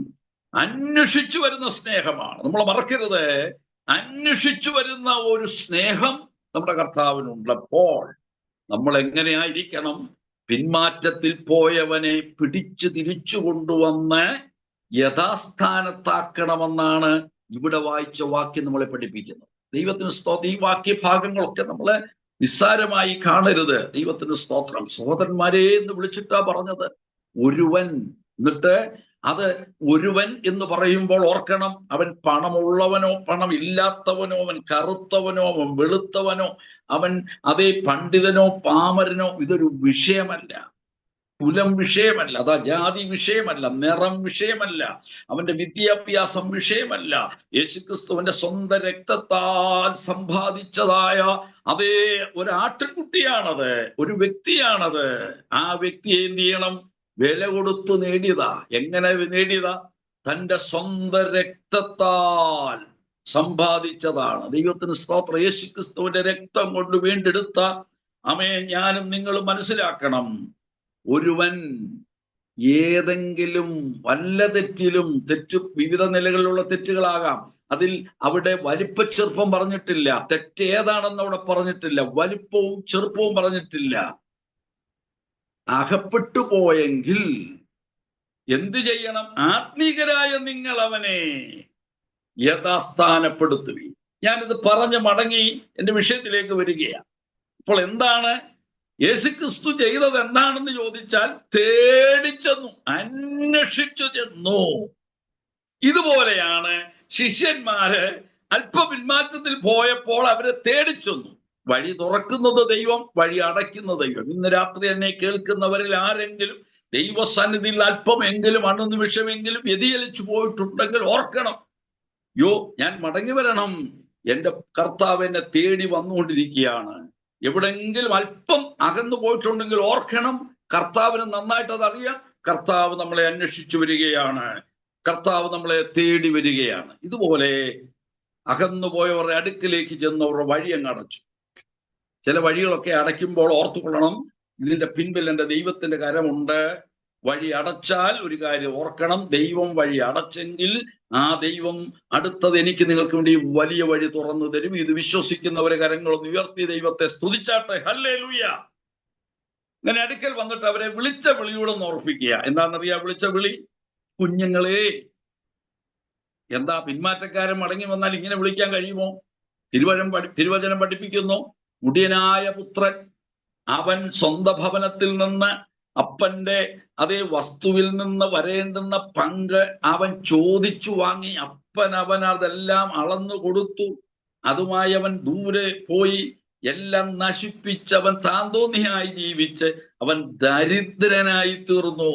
അന്വേഷിച്ചു വരുന്ന സ്നേഹമാണ്. നമ്മൾ മറക്കരുത്, അന്വേഷിച്ചു വരുന്ന ഒരു സ്നേഹം നമ്മുടെ കർത്താവിനുള്ളപ്പോൾ നമ്മൾ എങ്ങനെയായിരിക്കണം? പിന്മാറ്റത്തിൽ പോയവനെ പിടിച്ചു തിരിച്ചു കൊണ്ടുവന്ന് യഥാസ്ഥാനത്താക്കണമെന്നാണ് ഇവിടെ വായിച്ച വാക്യം നമ്മളെ പഠിപ്പിക്കുന്നത്. ദൈവത്തിന് സ്തോത്രം. ഈ വാക്യഭാഗങ്ങളൊക്കെ നമ്മളെ നിസ്സാരമായി കാണരുത്. ദൈവത്തിന് സ്തോത്രം. സഹോദരന്മാരെ എന്ന് വിളിച്ചിട്ടാ പറഞ്ഞത്. ഒരുവൻ. എന്നിട്ട് അത് ഒരുവൻ എന്ന് പറയുമ്പോൾ ഓർക്കണം, അവൻ പണമുള്ളവനോ പണമില്ലാത്തവനോ, അവൻ കറുത്തവനോ അവൻ വെളുത്തവനോ, അവൻ അതേ പണ്ഡിതനോ പാമരനോ, ഇതൊരു വിഷയമല്ല. കുലം വിഷയമല്ല, അതാ ജാതി വിഷയമല്ല, നിറം വിഷയമല്ല, അവന്റെ വിദ്യാഭ്യാസം വിഷയമല്ല. യേശുക്രിസ്തുവിന്റെ സ്വന്തം രക്തത്താൽ സമ്പാദിച്ചതായ അതേ ഒരു ആട്ടിൻകുട്ടിയാണത്, ഒരു വ്യക്തിയാണത്. ആ വ്യക്തിയെ എന്ത് ചെയ്യണം? വില കൊടുത്തു നേടിയതാ. എങ്ങനെ നേടിയതാ? തന്റെ സ്വന്തം രക്തത്താൽ സമ്പാദിച്ചതാണ്. ദൈവത്തിന് സ്തോത്രം. യേശുക്രിസ്തുവിന്റെ രക്തം കൊണ്ട് വീണ്ടെടുത്ത ഞാനും നിങ്ങളും മനസ്സിലാക്കണം. ഒരുവൻ ഏതെങ്കിലും വല്ല തെറ്റിലും, വിവിധ നിലകളിലുള്ള തെറ്റുകളാകാം, അതിൽ അവിടെ വലിപ്പ ചെറുപ്പം പറഞ്ഞിട്ടില്ല, തെറ്റ് ഏതാണെന്ന് അവിടെ പറഞ്ഞിട്ടില്ല, വലിപ്പവും ചെറുപ്പവും പറഞ്ഞിട്ടില്ല. അകപ്പെട്ടു പോയെങ്കിൽ എന്തു ചെയ്യണം? ആത്മീകരായ നിങ്ങൾ അവനെ യഥാസ്ഥാനപ്പെടുത്തുവി. ഞാനിത് പറഞ്ഞ് മടങ്ങി എന്റെ വിഷയത്തിലേക്ക് വരികയാണ്. ഇപ്പോൾ എന്താണ് യേശുക്രിസ്തു ചെയ്തത്? എന്താണെന്ന് ചോദിച്ചാൽ, തേടിച്ചെന്നു, അന്വേഷിച്ചു ചെന്നു. ഇതുപോലെയാണ് ശിഷ്യന്മാര് അല്പപിന്മാറ്റത്തിൽ പോയപ്പോൾ അവരെ തേടിച്ചെന്നു. വഴി തുറക്കുന്നത് ദൈവം, വഴി അടയ്ക്കുന്ന ദൈവം. ഇന്ന് രാത്രി എന്നെ കേൾക്കുന്നവരിൽ ആരെങ്കിലും ദൈവസന്നിധിയിൽ അല്പമെങ്കിലും അണുനിമിഷമെങ്കിലും വ്യതിചലിച്ചു പോയിട്ടുണ്ടെങ്കിൽ ഓർക്കണം, ഞാൻ മടങ്ങി വരണം. എന്റെ കർത്താവ് എന്നെ തേടി വന്നുകൊണ്ടിരിക്കുകയാണ്. എവിടെങ്കിലും അല്പം അകന്നു പോയിട്ടുണ്ടെങ്കിൽ ഓർക്കണം, കർത്താവിന് നന്നായിട്ട് അതറിയാം. കർത്താവ് നമ്മളെ അന്വേഷിച്ചു വരികയാണ്, കർത്താവ് നമ്മളെ തേടി വരികയാണ്. ഇതുപോലെ അകന്നുപോയവരുടെ അടുക്കിലേക്ക് ചെന്നവരുടെ വഴി അങ്ങ് അടച്ചു. ചില വഴികളൊക്കെ അടയ്ക്കുമ്പോൾ ഓർത്തുകൊള്ളണം, ഇതിന്റെ പിൻപിൽ എൻ്റെ ദൈവത്തിന്റെ കരമുണ്ട്. വഴി അടച്ചാൽ ഒരു കാര്യം ഓർക്കണം, ദൈവം വഴി അടച്ചെങ്കിൽ ആ ദൈവം അടുത്തത് എനിക്ക് നിങ്ങൾക്ക് വേണ്ടി വലിയ വഴി തുറന്നു തരും. ഇത് വിശ്വസിക്കുന്നവരെ കരങ്ങളൊന്ന് ഉയർത്തി ദൈവത്തെ സ്തുതിച്ചാട്ടെ. ഹല്ലേലൂയ. ഇങ്ങനെ അടുക്കൽ വന്നിട്ട് അവരെ വിളിച്ച വിളിയോടെ ഒന്ന് ഓർപ്പിക്കുക. എന്താണെന്നറിയാ വിളിച്ച വിളി? കുഞ്ഞുങ്ങളെ. എന്താ, പിന്മാറ്റക്കാരൻ മടങ്ങി വന്നാൽ ഇങ്ങനെ വിളിക്കാൻ കഴിയുമോ? തിരുവചനം പഠിപ്പിക്കുന്നു, മുടിയനായ പുത്രൻ അവൻ സ്വന്തം ഭവനത്തിൽ നിന്ന് അപ്പന്റെ അതേ വസ്തുവിൽ നിന്ന് വരേണ്ടുന്ന പങ്ക് അവൻ ചോദിച്ചു വാങ്ങി. അപ്പൻ അവൻ അതെല്ലാം അളന്നു കൊടുത്തു. അതുമായി അവൻ ദൂരെ പോയി എല്ലാം നശിപ്പിച്ചവൻ താന്തോന്നിയായി ജീവിച്ച് അവൻ ദരിദ്രനായി തീർന്നു.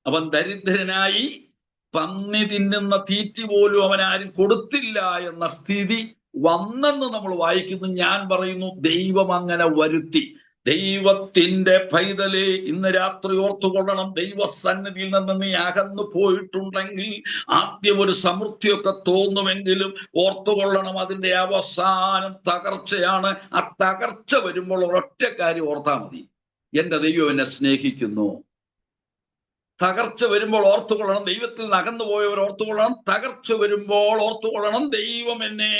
അവൻ ദരിദ്രനായി, പന്നി തിന്നുന്ന തീറ്റി പോലും അവൻ ആരും കൊടുത്തില്ല എന്ന സ്ഥിതി വന്നെന്ന് നമ്മൾ വായിക്കുന്നു. ഞാൻ പറയുന്നു, ദൈവം അങ്ങനെ വരുത്തി. ദൈവത്തിന്റെ പൈതലെ, ഇന്ന് രാത്രി ഓർത്തുകൊള്ളണം, ദൈവസന്നിധിയിൽ നിന്ന് നീ അകന്നു പോയിട്ടുണ്ടെങ്കിൽ ആദ്യം ഒരു സമൃദ്ധിയൊക്കെ തോന്നുമെങ്കിലും ഓർത്തുകൊള്ളണം, അതിന്റെ അവസാനം തകർച്ചയാണ്. ആ തകർച്ച വരുമ്പോൾ ഒരൊറ്റ കാര്യം ഓർത്താൽ മതി, എന്റെ ദൈവം എന്നെ സ്നേഹിക്കുന്നു. തകർച്ച വരുമ്പോൾ ഓർത്തുകൊള്ളണം, ദൈവത്തിൽ നിന്ന് അകന്നു പോയവർ ഓർത്തുകൊള്ളണം, തകർച്ച വരുമ്പോൾ ഓർത്തുകൊള്ളണം, ദൈവം എന്നെ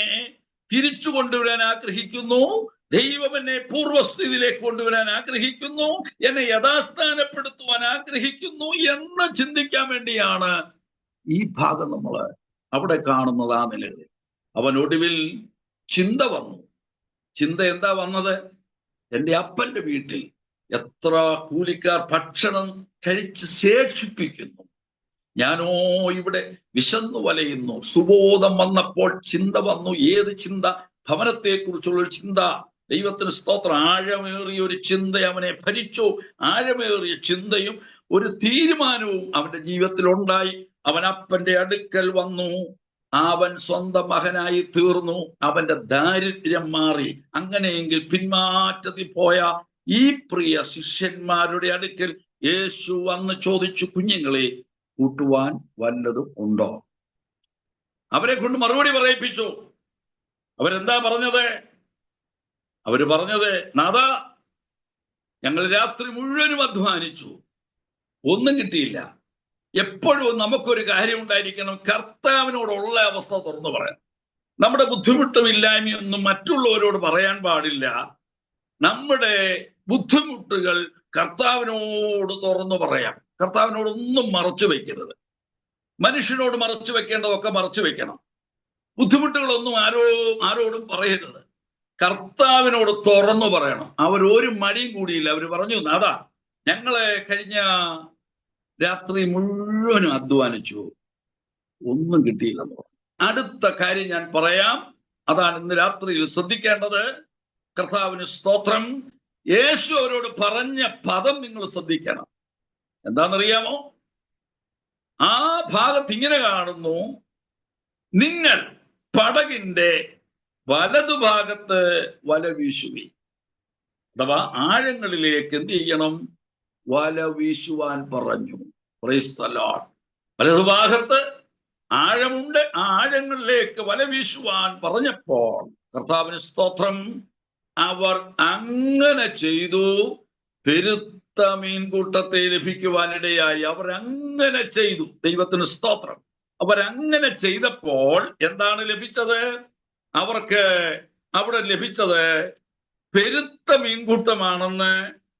തിരിച്ചു കൊണ്ടുവരാൻ ആഗ്രഹിക്കുന്നു, ദൈവം എന്നെ പൂർവ്വസ്ഥിതിയിലേക്ക് കൊണ്ടുവരാൻ ആഗ്രഹിക്കുന്നു, എന്നെ യഥാസ്ഥാനപ്പെടുത്തുവാൻ ആഗ്രഹിക്കുന്നു എന്ന് ചിന്തിക്കാൻ വേണ്ടിയാണ് ഈ ഭാഗം നമ്മൾ അവിടെ കാണുന്നത്. ആ നിലയിൽ അവൻ ഒടുവിൽ ചിന്ത വന്നു. ചിന്ത എന്താ വന്നത്? എൻ്റെ അപ്പന്റെ വീട്ടിൽ എത്ര കൂലിക്കാർ ഭക്ഷണം കഴിച്ച് ശേഷിപ്പിക്കുന്നു, ഞാനോ ഇവിടെ വിശന്നു വലയുന്നു. സുബോധം വന്നപ്പോൾ ചിന്ത വന്നു. ഏത് ചിന്ത? ഭവനത്തെക്കുറിച്ചുള്ള ഒരു ചിന്ത. ദൈവത്തിന് സ്തോത്രം. ആഴമേറിയ ഒരു ചിന്ത അവനെ ഭരിച്ചു. ആഴമേറിയ ചിന്തയും ഒരു തീരുമാനവും അവന്റെ ജീവിതത്തിൽ ഉണ്ടായി. അവൻ അപ്പന്റെ അടുക്കൽ വന്നു. അവൻ സ്വന്തം മകനായി തീർന്നു. അവന്റെ ദാരിദ്ര്യം മാറി. അങ്ങനെയെങ്കിൽ പിന്മാറ്റത്തിൽ പോയ ഈ പ്രിയ ശിഷ്യന്മാരുടെ അടുക്കൽ യേശു വന്ന് ചോദിച്ചു, കുഞ്ഞുങ്ങളെ, കൂട്ടുവാൻ വല്ലതും ഉണ്ടോ? അവരെ കൊണ്ട് മറുപടി പറയിപ്പിച്ചു. അവരെന്താ പറഞ്ഞത്? അവര് പറഞ്ഞത്, നാഥാ, ഞങ്ങൾ രാത്രി മുഴുവനും അധ്വാനിച്ചു, ഒന്നും കിട്ടിയില്ല. എപ്പോഴും നമുക്കൊരു കാര്യം ഉണ്ടായിരിക്കണം, കർത്താവിനോടുള്ള അവസ്ഥ തുറന്നു പറയാം. നമ്മുടെ ബുദ്ധിമുട്ടും ഇല്ലായ്മയൊന്നും മറ്റുള്ളവരോട് പറയാൻ പാടില്ല. നമ്മുടെ ബുദ്ധിമുട്ടുകൾ കർത്താവിനോട് തുറന്നു പറയാം. കർത്താവിനോടൊന്നും മറച്ചു വയ്ക്കരുത്. മനുഷ്യനോട് മറച്ചു വെക്കേണ്ടതൊക്കെ മറച്ചു വെക്കണം. ബുദ്ധിമുട്ടുകളൊന്നും ആരോടും പറയരുത്. കർത്താവിനോട് തുറന്നു പറയണം. അവരൊരു മടിയും കൂടിയില്ല. അവർ പറഞ്ഞു, അതാ ഞങ്ങളെ കഴിഞ്ഞ രാത്രി മുഴുവനും അധ്വാനിച്ചു, ഒന്നും കിട്ടിയില്ലെന്ന് പറഞ്ഞു. അടുത്ത കാര്യം ഞാൻ പറയാം. അതാണ് ഇന്ന് രാത്രിയിൽ ശ്രദ്ധിക്കേണ്ടത്. കർത്താവിന് സ്തോത്രം. യേശു അവരോട് പറഞ്ഞ പദം നിങ്ങൾ ശ്രദ്ധിക്കണം. എന്താണെന്നറിയാമോ? ആ ഭാഗത്ത് ഇങ്ങനെ കാണുന്നു, നിങ്ങൾ പടകിന്റെ വലതുഭാഗത്ത് വല വീശുവീൻ. അഥവാ ആഴങ്ങളിലേക്ക് എന്ത് ചെയ്യണം? വല വീശുവാൻ പറഞ്ഞു. Price the Lord. വലതുഭാഗത്ത് ആഴമുണ്ട്, ആ ആഴങ്ങളിലേക്ക് വല വീശുവാൻ പറഞ്ഞപ്പോൾ കർത്താവിന് സ്തോത്രം, അവർ അങ്ങനെ ചെയ്തു. പെരുത്ത മീൻകൂട്ടത്തെ ലഭിക്കുവാനിടയായി. അവരങ്ങനെ ചെയ്തു. ദൈവത്തിന് സ്തോത്രം. അവരങ്ങനെ ചെയ്തപ്പോൾ എന്താണ് ലഭിച്ചത്? അവർക്ക് അവിടെ ലഭിച്ചത് പെരുത്ത മീൻകൂട്ടമാണെന്ന്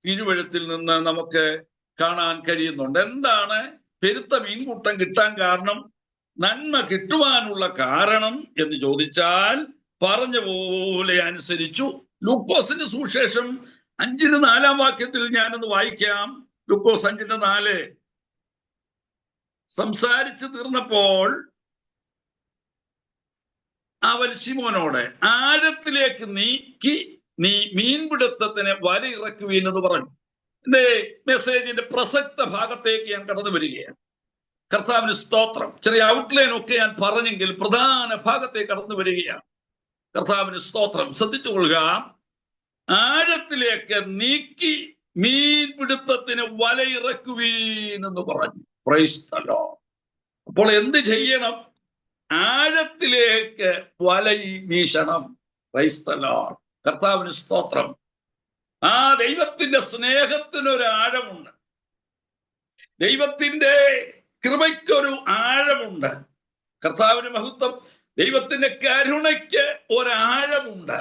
തിരുവെഴുത്തിൽ നിന്ന് നമുക്ക് കാണാൻ കഴിയുന്നുണ്ട്. എന്താണ് പെരുത്ത മീൻകൂട്ടം കിട്ടാൻ കാരണം, നന്മ കിട്ടുവാനുള്ള കാരണം എന്ന് ചോദിച്ചാൽ പറഞ്ഞ പോലെ അനുസരിച്ചു. ലൂക്കോസിന്റെ സുവിശേഷം 5:4 ഞാനൊന്ന് വായിക്കാം. ലൂക്കോസ് 5:4. സംസാരിച്ചു തീർന്നപ്പോൾ അവൻ ശിമോനോട്, ആഴത്തിലേക്ക് നീ മീൻപിടുത്തത്തിന് വല ഇറക്കുവീൻ എന്ന് പറഞ്ഞു. എന്റെ മെസ്സേജിന്റെ പ്രസക്ത ഭാഗത്തേക്ക് ഞാൻ കടന്നു വരികയാണ്. കർത്താവിന് സ്തോത്രം. ചെറിയ ഔട്ട്ലൈൻ ഒക്കെ ഞാൻ പറഞ്ഞെങ്കിൽ പ്രധാന ഭാഗത്തേക്ക് കടന്നു വരികയാണ്. കർത്താവിന് സ്തോത്രം. ശ്രദ്ധിച്ചുകൊള്ളുക. ആഴത്തിലേക്ക് നീക്കി മീൻപിടുത്തത്തിന് വല ഇറക്കുവീൻ എന്ന് പറഞ്ഞു. Price the Lord. അപ്പോൾ എന്ത് ചെയ്യണം? ആഴത്തിലേക്ക് വല വീശണം. Price the Lord. കർത്താവിന് സ്തോത്രം. ആ ദൈവത്തിന്റെ സ്നേഹത്തിനൊരു ആഴമുണ്ട്. ദൈവത്തിന്റെ കൃപയ്ക്കൊരു ആഴമുണ്ട്. കർത്താവിന് മഹത്വം. ദൈവത്തിന്റെ കരുണയ്ക്ക് ഒരാഴമുണ്ട്.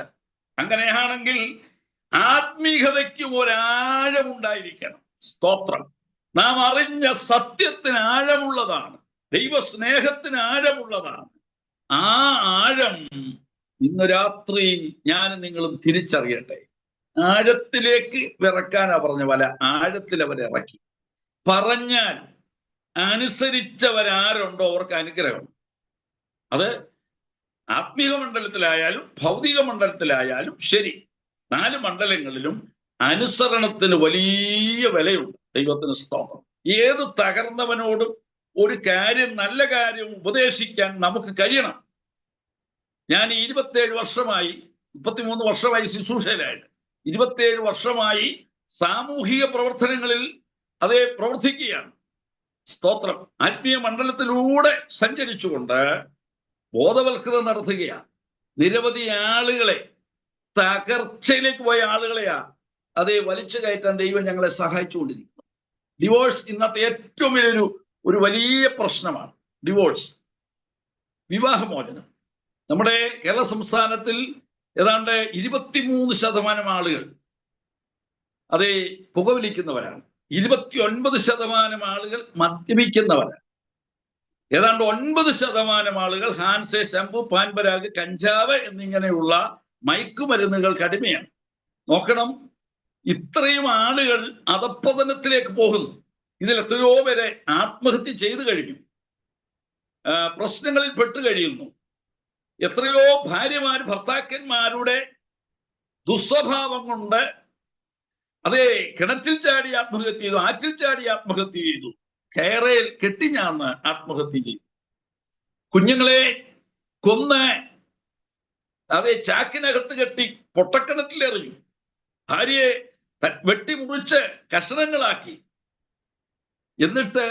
അങ്ങനെയാണെങ്കിൽ ആത്മീയതയ്ക്കും ഒരാഴമുണ്ടായിരിക്കണം. സ്തോത്രം. നാം അറിഞ്ഞ സത്യത്തിന് ആഴമുള്ളതാണ്. ദൈവസ്നേഹത്തിന് ആഴമുള്ളതാണ്. ആ ആഴം ഇന്ന് രാത്രി ഞാനും നിങ്ങളും തിരിച്ചറിയട്ടെ. ആഴത്തിലേക്ക് വിറക്കാനാ പറഞ്ഞ വല. ആഴത്തിൽ അവരിറക്കി. പറഞ്ഞാൽ അനുസരിച്ചവരാരുണ്ടോ അവർക്ക് അനുഗ്രഹം. അത് ആത്മീക മണ്ഡലത്തിലായാലും ഭൗതിക മണ്ഡലത്തിലായാലും ശരി, 4 മണ്ഡലങ്ങളിലും അനുസരണത്തിന് വലിയ വിലയുണ്ട്. ദൈവത്തിന് സ്തോത്രം. ഏത് തകർന്നവനോടും ഒരു കാര്യം, നല്ല കാര്യം ഉപദേശിക്കാൻ നമുക്ക് കഴിയണം. ഞാൻ 27 വർഷമായി, 33 വർഷമായി ശുശ്രൂഷയിലായിട്ട്, 27 വർഷമായി സാമൂഹിക പ്രവർത്തനങ്ങളിൽ അതേ പ്രവർത്തിക്കുകയാണ്. സ്തോത്രം. ആത്മീയ മണ്ഡലത്തിലൂടെ സഞ്ചരിച്ചുകൊണ്ട് ബോധവൽക്കരണം നടത്തുകയാണ്. നിരവധി ആളുകളെ, തകർച്ചയിലേക്ക് പോയ ആളുകളെയാ അതേ വലിച്ചു കയറ്റാൻ ദൈവം ഞങ്ങളെ സഹായിച്ചുകൊണ്ടിരിക്കുന്നു. ഡിവോഴ്സ് ഇന്നത്തെ ഏറ്റവും ഒരു വലിയ പ്രശ്നമാണ്. ഡിവോഴ്സ്, വിവാഹമോചനം. നമ്മുടെ കേരള സംസ്ഥാനത്തിൽ ഏതാണ്ട് 23% ആളുകൾ അതേ പുകവലിക്കുന്നവരാണ്. 29% ആളുകൾ മദ്യപിക്കുന്നവരാണ്. ഏതാണ്ട് 9% ആളുകൾ ഹാൻസെ, ശംഭു, പാൻപരാഗ്, കഞ്ചാവ് എന്നിങ്ങനെയുള്ള മയക്കുമരുന്നുകൾക്ക് അടിമയാണ്. നോക്കണം, ഇത്രയും ആളുകൾ അധപ്പതനത്തിലേക്ക് പോകുന്നു. ഇതിൽ എത്രയോ പേരെ ആത്മഹത്യ ചെയ്തു കഴിഞ്ഞു, പ്രശ്നങ്ങളിൽ പെട്ടു കഴിയുന്നു. എത്രയോ ഭാര്യമാർ ഭർത്താക്കന്മാരുടെ ദുസ്വഭാവം കൊണ്ട് അതേ കിണറ്റിൽ ചാടി ആത്മഹത്യ ചെയ്തു, ആറ്റിൽ ചാടി ആത്മഹത്യ ചെയ്തു, കയറയിൽ കെട്ടിഞ്ഞാന്ന് ആത്മഹത്യ ചെയ്തു, കുഞ്ഞുങ്ങളെ കൊന്ന് അതേ ചാക്കിനകത്ത് കെട്ടി പൊട്ടക്കിണറ്റിലെറിഞ്ഞു, ഭാര്യയെ വെട്ടിമുറിച്ച് കഷണങ്ങളാക്കി, എന്നിട്ട്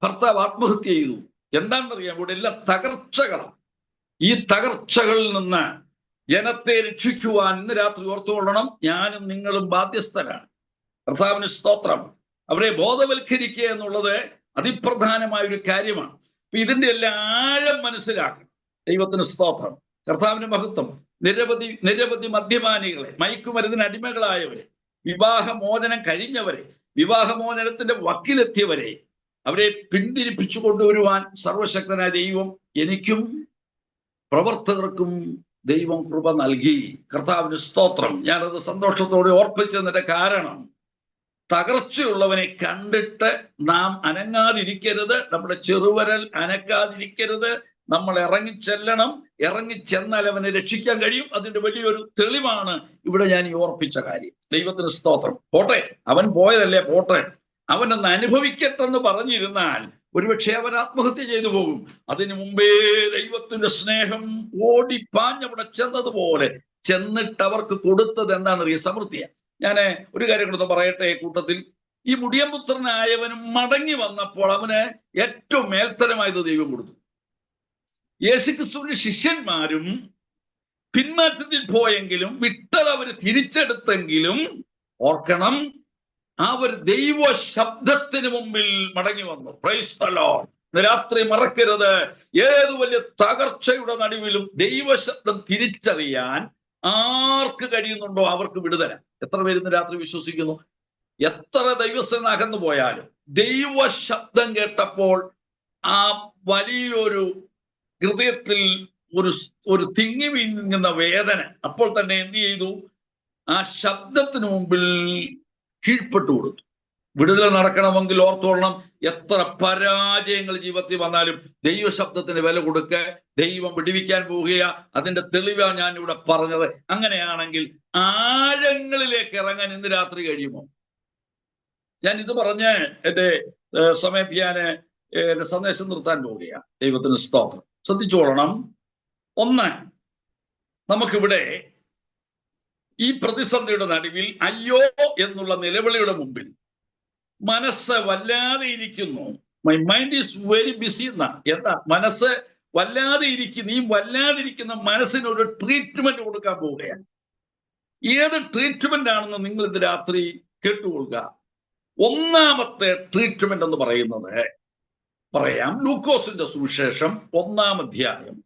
ഭർത്താവ് ആത്മഹത്യ ചെയ്തു. എന്താണെന്നറിയാം, ഇവിടെ എല്ലാം തകർച്ചകളാണ്. ഈ തകർച്ചകളിൽ നിന്ന് ജനത്തെ രക്ഷിക്കുവാൻ ഇന്ന് രാത്രി ഓർത്തുകൊള്ളണം, ഞാനും നിങ്ങളും ബാധ്യസ്ഥരാണ്. കർത്താവിന് സ്തോത്രം. അവരെ ബോധവൽക്കരിക്കുക എന്നുള്ളത് അതിപ്രധാനമായ ഒരു കാര്യമാണ്. അപ്പൊ ഇതിന്റെ എല്ലാം ആഴം മനസ്സിലാക്കണം. ദൈവത്തിന് സ്തോത്രം. കർത്താവിന് മഹത്വം. നിരവധി മദ്യപാനികളെ, മയക്കുമരുന്നിന് അടിമകളായവരെ, വിവാഹമോചനം കഴിഞ്ഞവരെ, വിവാഹമോചനത്തിന്റെ വക്കിലെത്തിയവരെ, അവരെ പിന്തിരിപ്പിച്ചു കൊണ്ടുവരുവാൻ സർവശക്തനായ ദൈവം എനിക്കും പ്രവർത്തകർക്കും ദൈവം കൃപ നൽകി. കർത്താവിന് സ്തോത്രം. ഞാനത് സന്തോഷത്തോടെ ഓർപ്പിച്ചതിന്റെ കാരണം, തകർച്ചയുള്ളവനെ കണ്ടിട്ട് നാം അനങ്ങാതിരിക്കരുത്, നമ്മുടെ ചെറുവരൽ അനക്കാതിരിക്കരുത്. നമ്മൾ ഇറങ്ങിച്ചെല്ലണം. ഇറങ്ങിച്ചെന്നാൽ അവനെ രക്ഷിക്കാൻ കഴിയും. അതിന്റെ വലിയൊരു തെളിവാണ് ഇവിടെ ഞാൻ ഈ ഓർപ്പിച്ച കാര്യം. ദൈവത്തിന് സ്തോത്രം. പോട്ടെ, അവൻ പോയതല്ലേ, പോട്ടെ, അവനൊന്ന് അനുഭവിക്കട്ടെന്ന് പറഞ്ഞിരുന്നാൽ ഒരുപക്ഷെ അവൻ ആത്മഹത്യ ചെയ്തു പോകും. അതിനു മുമ്പേ ദൈവത്തിന്റെ സ്നേഹം ഓടിപ്പാഞ്ഞവിടെ ചെന്നതുപോലെ ചെന്നിട്ട് അവർക്ക് കൊടുത്തത് എന്താണെന്നറിയാം? സമൃദ്ധിയാണ്. ഞാൻ ഒരു കാര്യം കൂടെ പറയട്ടെ. കൂട്ടത്തിൽ ഈ മുടിയംപുത്രനായവനും മടങ്ങി വന്നപ്പോൾ അവന് ഏറ്റവും മേൽത്തരമായത് ദൈവം കൊടുത്തു. യേശുക്രിസ്തുവിന്റെ ശിഷ്യന്മാരും പിന്മാറ്റത്തിൽ പോയെങ്കിലും വിട്ടത് അവര് തിരിച്ചെടുത്തെങ്കിലും ഓർക്കണം, അവർ ദൈവ ശബ്ദത്തിന് മുമ്പിൽ മടങ്ങി വന്നു. Price the Lord. രാത്രി മറക്കരുത്, ഏത് വലിയ തകർച്ചയുടെ നടുവിലും ദൈവശബ്ദം തിരിച്ചറിയാൻ ആർക്ക് കഴിയുന്നുണ്ടോ അവർക്ക് വിടുതല. എത്ര പേര് ഇന്ന് രാത്രി വിശ്വസിക്കുന്നു? എത്ര ദൈവസ്ഥ അകന്നു പോയാലും ദൈവ ശബ്ദം കേട്ടപ്പോൾ ആ വലിയൊരു ഹൃദയത്തിൽ ഒരു തിങ്ങി വീങ്ങുന്ന വേദന അപ്പോൾ തന്നെ എന്ത് ചെയ്തു? ആ ശബ്ദത്തിന് മുമ്പിൽ കീഴ്പ്പെട്ടു കൊടുത്തു. വിടുതൽ നടക്കണമെങ്കിൽ ഓർത്തോളണം, എത്ര പരാജയങ്ങൾ ജീവിതത്തിൽ വന്നാലും ദൈവശബ്ദത്തിന് വില കൊടുക്ക. ദൈവം വിടുവിക്കാൻ പോവുകയാ. അതിന്റെ തെളിവാണ് ഞാൻ ഇവിടെ പറഞ്ഞത്. അങ്ങനെയാണെങ്കിൽ ആഴങ്ങളിലേക്ക് ഇറങ്ങാൻ ഇന്ന് രാത്രി കഴിയുമോ? ഞാൻ ഇത് പറഞ്ഞ് എന്റെ സമയത്ത് ഞാൻ എന്റെ സന്ദേശം നിർത്താൻ പോവുകയാണ്. ദൈവത്തിന് സ്തോത്രം. ശ്രദ്ധിച്ചോളണം. ഒന്ന്, നമുക്കിവിടെ ഈ പ്രതിസന്ധിയുടെ നടുവിൽ അയ്യോ എന്നുള്ള നിലവിളിയുടെ മുമ്പിൽ മനസ്സ് വല്ലാതെ ഇരിക്കുന്നു. My mind is very BC എന്നാ. എന്താ മനസ്സ് വല്ലാതെ ഇരിക്കുന്നു? ഈ വല്ലാതിരിക്കുന്ന മനസ്സിനൊരു ട്രീറ്റ്മെന്റ് കൊടുക്കാൻ പോവുകയാണ്. ഏത് ട്രീറ്റ്മെന്റ് ആണെന്ന് നിങ്ങൾ ഇന്ന് രാത്രി കേട്ടുകൊള്ളുക. ഒന്നാമത്തെ ട്രീറ്റ്മെന്റ് എന്ന് പറയുന്നത് പറയാം. ലൂക്കോസിന്റെ സുവിശേഷം 1-ാം അധ്യായം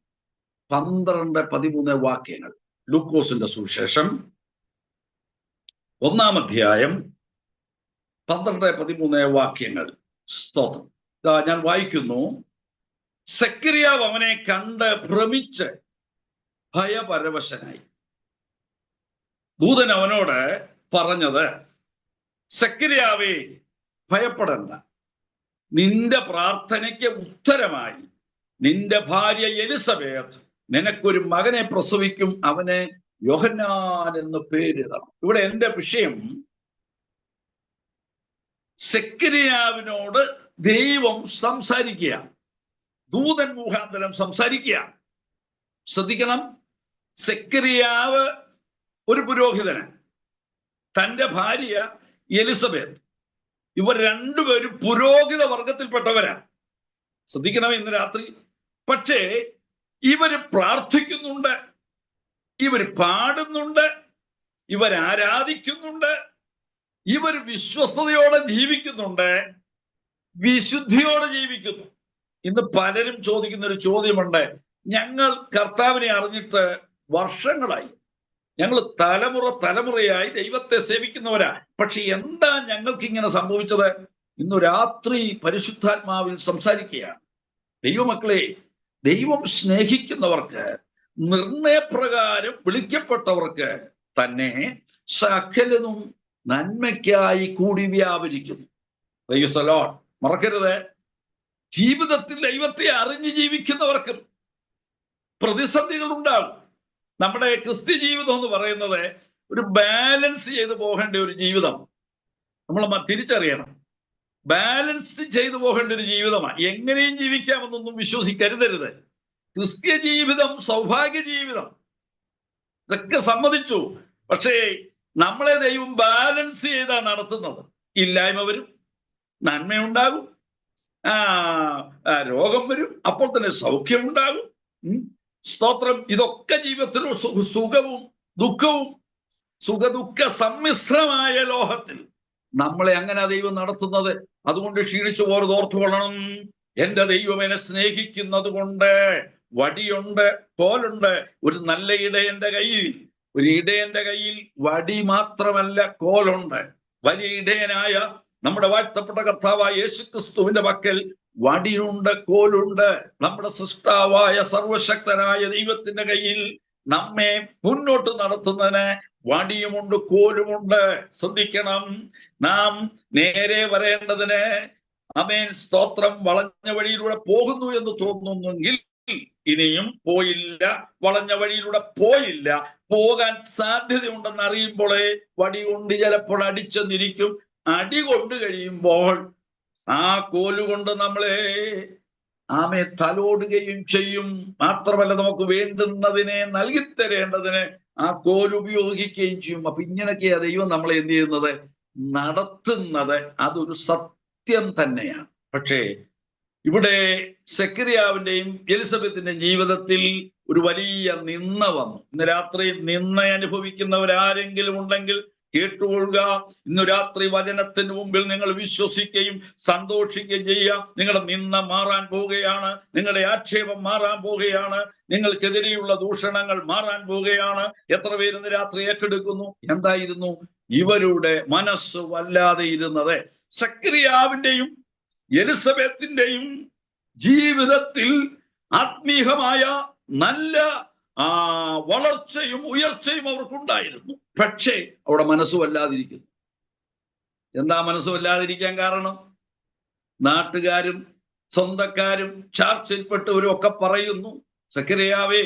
12-13 വാക്യങ്ങൾ. ലൂക്കോസിന്റെ സുവിശേഷം 1-ാം അധ്യായം 12-13 വാക്യങ്ങൾ. സ്തോത്രം. ഞാൻ വായിക്കുന്നു. സെക്കറിയാവ് അവനെ കണ്ട് ഭ്രമിച്ച് ഭയപരവശനായി. ദൂതൻ അവനോട് പറഞ്ഞത്, സെക്കറിയാവേ, ഭയപ്പെടണ്ട. നിന്റെ പ്രാർത്ഥനയ്ക്ക് ഉത്തരമായി നിന്റെ ഭാര്യ എലിസബേത്ത് നിനക്കൊരു മകനെ പ്രസവിക്കും. അവന് യോഹന്നാൻ എന്ന് പേരിടണം. ഇവിടെ എന്റെ വിഷയം, സെക്കറിയാവിനോട് ദൈവം സംസാരിക്കുക, ദൂതൻ മുഖാന്തരം സംസാരിക്കുക. ശ്രദ്ധിക്കണം, സെക്കറിയാവ് ഒരു പുരോഹിതന്, തന്റെ ഭാര്യ എലിസബേത്ത്, ഇവർ രണ്ടുപേരും പുരോഹിത വർഗത്തിൽപ്പെട്ടവരാണ്. ശ്രദ്ധിക്കണം ഇന്ന് രാത്രി. പക്ഷേ ഇവര് പ്രാർത്ഥിക്കുന്നുണ്ട്, ഇവർ പാടുന്നുണ്ട്, ഇവർ ആരാധിക്കുന്നുണ്ട്, ഇവർ വിശ്വസ്തയോടെ ജീവിക്കുന്നുണ്ട്, വിശുദ്ധിയോടെ ജീവിക്കുന്നു. ഇന്ന് പലരും ചോദിക്കുന്ന ഒരു ചോദ്യമുണ്ട്. ഞങ്ങൾ കർത്താവിനെ അറിഞ്ഞിട്ട് വർഷങ്ങളായി, ഞങ്ങൾ തലമുറയായി ദൈവത്തെ സേവിക്കുന്നവരാ, പക്ഷെ എന്താ ഞങ്ങൾക്ക് ഇങ്ങനെ സംഭവിച്ചത്? ഇന്നു രാത്രി പരിശുദ്ധാത്മാവിൽ സംസാരിക്കുകയാണ്. ദൈവമക്കളെ, ദൈവം സ്നേഹിക്കുന്നവർക്ക്, നിർണയപ്രകാരം വിളിക്കപ്പെട്ടവർക്ക് തന്നെ സകലതും നന്മയ്ക്കായി കൂടി വ്യാപരിക്കുന്നു. Price the Lord. മറക്കരുത്, ജീവിതത്തിൽ ദൈവത്തെ അറിഞ്ഞു ജീവിക്കുന്നവർക്കും പ്രതിസന്ധികൾ ഉണ്ടാകും. നമ്മുടെ ക്രിസ്ത്യ ജീവിതം എന്ന് പറയുന്നത് ഒരു ബാലൻസ് ചെയ്ത് പോകേണ്ട ഒരു ജീവിതം. നമ്മൾ തിരിച്ചറിയണം, ബാലൻസ് ചെയ്തു പോകേണ്ട ഒരു ജീവിതമാണ്. എങ്ങനെയും ജീവിക്കാമെന്നൊന്നും വിശ്വസിക്കരുതരുത്. ക്രിസ്ത്യ ജീവിതം സൗഭാഗ്യ ജീവിതം, ഇതൊക്കെ സമ്മതിച്ചു. പക്ഷേ നമ്മളെ ദൈവം ബാലൻസ് ചെയ്താ നടത്തുന്നത്. ഇല്ലായ്മ വരും, നന്മയുണ്ടാകും, രോഗം വരും, അപ്പോൾ തന്നെ സൗഖ്യമുണ്ടാകും. സ്തോത്രം. ഇതൊക്കെ ജീവിതത്തിൽ സുഖവും ദുഃഖവും, സുഖദുഃഖ സമ്മിശ്രമായ ലോകത്തിൽ നമ്മളെ അങ്ങനെ ദൈവം നടത്തുന്നത്. അതുകൊണ്ട് ക്ഷീണിച്ചു പോയത് ഓർത്തുകൊള്ളണം. എന്റെ ദൈവം എന്നെ സ്നേഹിക്കുന്നത് കൊണ്ട് വടിയുണ്ട്, കോലുണ്ട്. ഒരു നല്ല ഇടയന്റെ കയ്യിൽ വടി മാത്രമല്ല, കോലുണ്ട്. വലിയ ഇടയനായ നമ്മുടെ വാഴ്ത്തപ്പെട്ട കർത്താവായ യേശുക്രിസ്തുവിന്റെ പക്കൽ വടിയുണ്ട്, കോലുണ്ട്. നമ്മുടെ സൃഷ്ടാവായ സർവശക്തനായ ദൈവത്തിന്റെ കയ്യിൽ നമ്മെ മുന്നോട്ട് നടത്തുന്നതിന് വടിയുമുണ്ട്, കോലുമുണ്ട്. ശ്രദ്ധിക്കണം, നാം നേരെ വരേണ്ടതിന് ആമേൻ സ്തോത്രം വളഞ്ഞ വഴിയിലൂടെ പോകുന്നു എന്ന് തോന്നുന്നെങ്കിൽ ഇനിയും പോയില്ല, വളഞ്ഞ വഴിയിലൂടെ പോയില്ല, പോകാൻ സാധ്യതയുണ്ടെന്ന് അറിയുമ്പോഴേ വടി കൊണ്ട് ചിലപ്പോൾ അടിച്ചെന്നിരിക്കും. അടി കൊണ്ട് കഴിയുമ്പോൾ ആ കോലുകൊണ്ട് നമ്മളെ തലോടുകയും ചെയ്യും. മാത്രമല്ല, നമുക്ക് വേണ്ടുന്നതിനെ നൽകിത്തരേണ്ടതിന് ആ കോലുപയോഗിക്കുകയും ചെയ്യും. അപ്പൊ ഇങ്ങനെയൊക്കെയാ ദൈവം നമ്മളെ എന്ത് ചെയ്യുന്നത്, നടത്തുന്നത്. അതൊരു സത്യം തന്നെയാണ്. പക്ഷേ ഇവിടെ സെക്കരിയാവിന്റെയും എലിസബത്തിന്റെയും ജീവിതത്തിൽ ഒരു വലിയ നിന്ദ വന്നു. ഇന്ന് രാത്രി നിന്ദ അനുഭവിക്കുന്നവരാരെങ്കിലും ഉണ്ടെങ്കിൽ കേട്ടുകൊള്ളുക. ഇന്ന് രാത്രി വചനത്തിന് മുമ്പിൽ നിങ്ങൾ വിശ്വസിക്കുകയും സന്തോഷിക്കുകയും ചെയ്യുക. നിങ്ങളുടെ നിന്ദ മാറാൻ പോവുകയാണ്, നിങ്ങളുടെ ആക്ഷേപം മാറാൻ പോവുകയാണ്, നിങ്ങൾക്കെതിരെയുള്ള ദൂഷണങ്ങൾ മാറാൻ പോവുകയാണ്. എത്ര പേര് ഇന്ന് രാത്രി ഏറ്റെടുക്കുന്നു? എന്തായിരുന്നു ഇവരുടെ മനസ്സ് വല്ലാതെ ഇരുന്നത്? സെക്കരിയാവിന്റെയും എലിസബത്തിന്റെയും ജീവിതത്തിൽ ആത്മീയമായ നല്ല വളർച്ചയും ഉയർച്ചയും അവർക്കുണ്ടായിരുന്നു. പക്ഷേ അവിടെ മനസ്സ് വല്ലാതിരിക്കുന്നു. എന്താ മനസ്സ് വല്ലാതിരിക്കാൻ കാരണം? നാട്ടുകാരും സ്വന്തക്കാരും ചർച്ചയിൽപ്പെട്ടവരും ഒക്കെ പറയുന്നു, സെക്കരിയാവേ,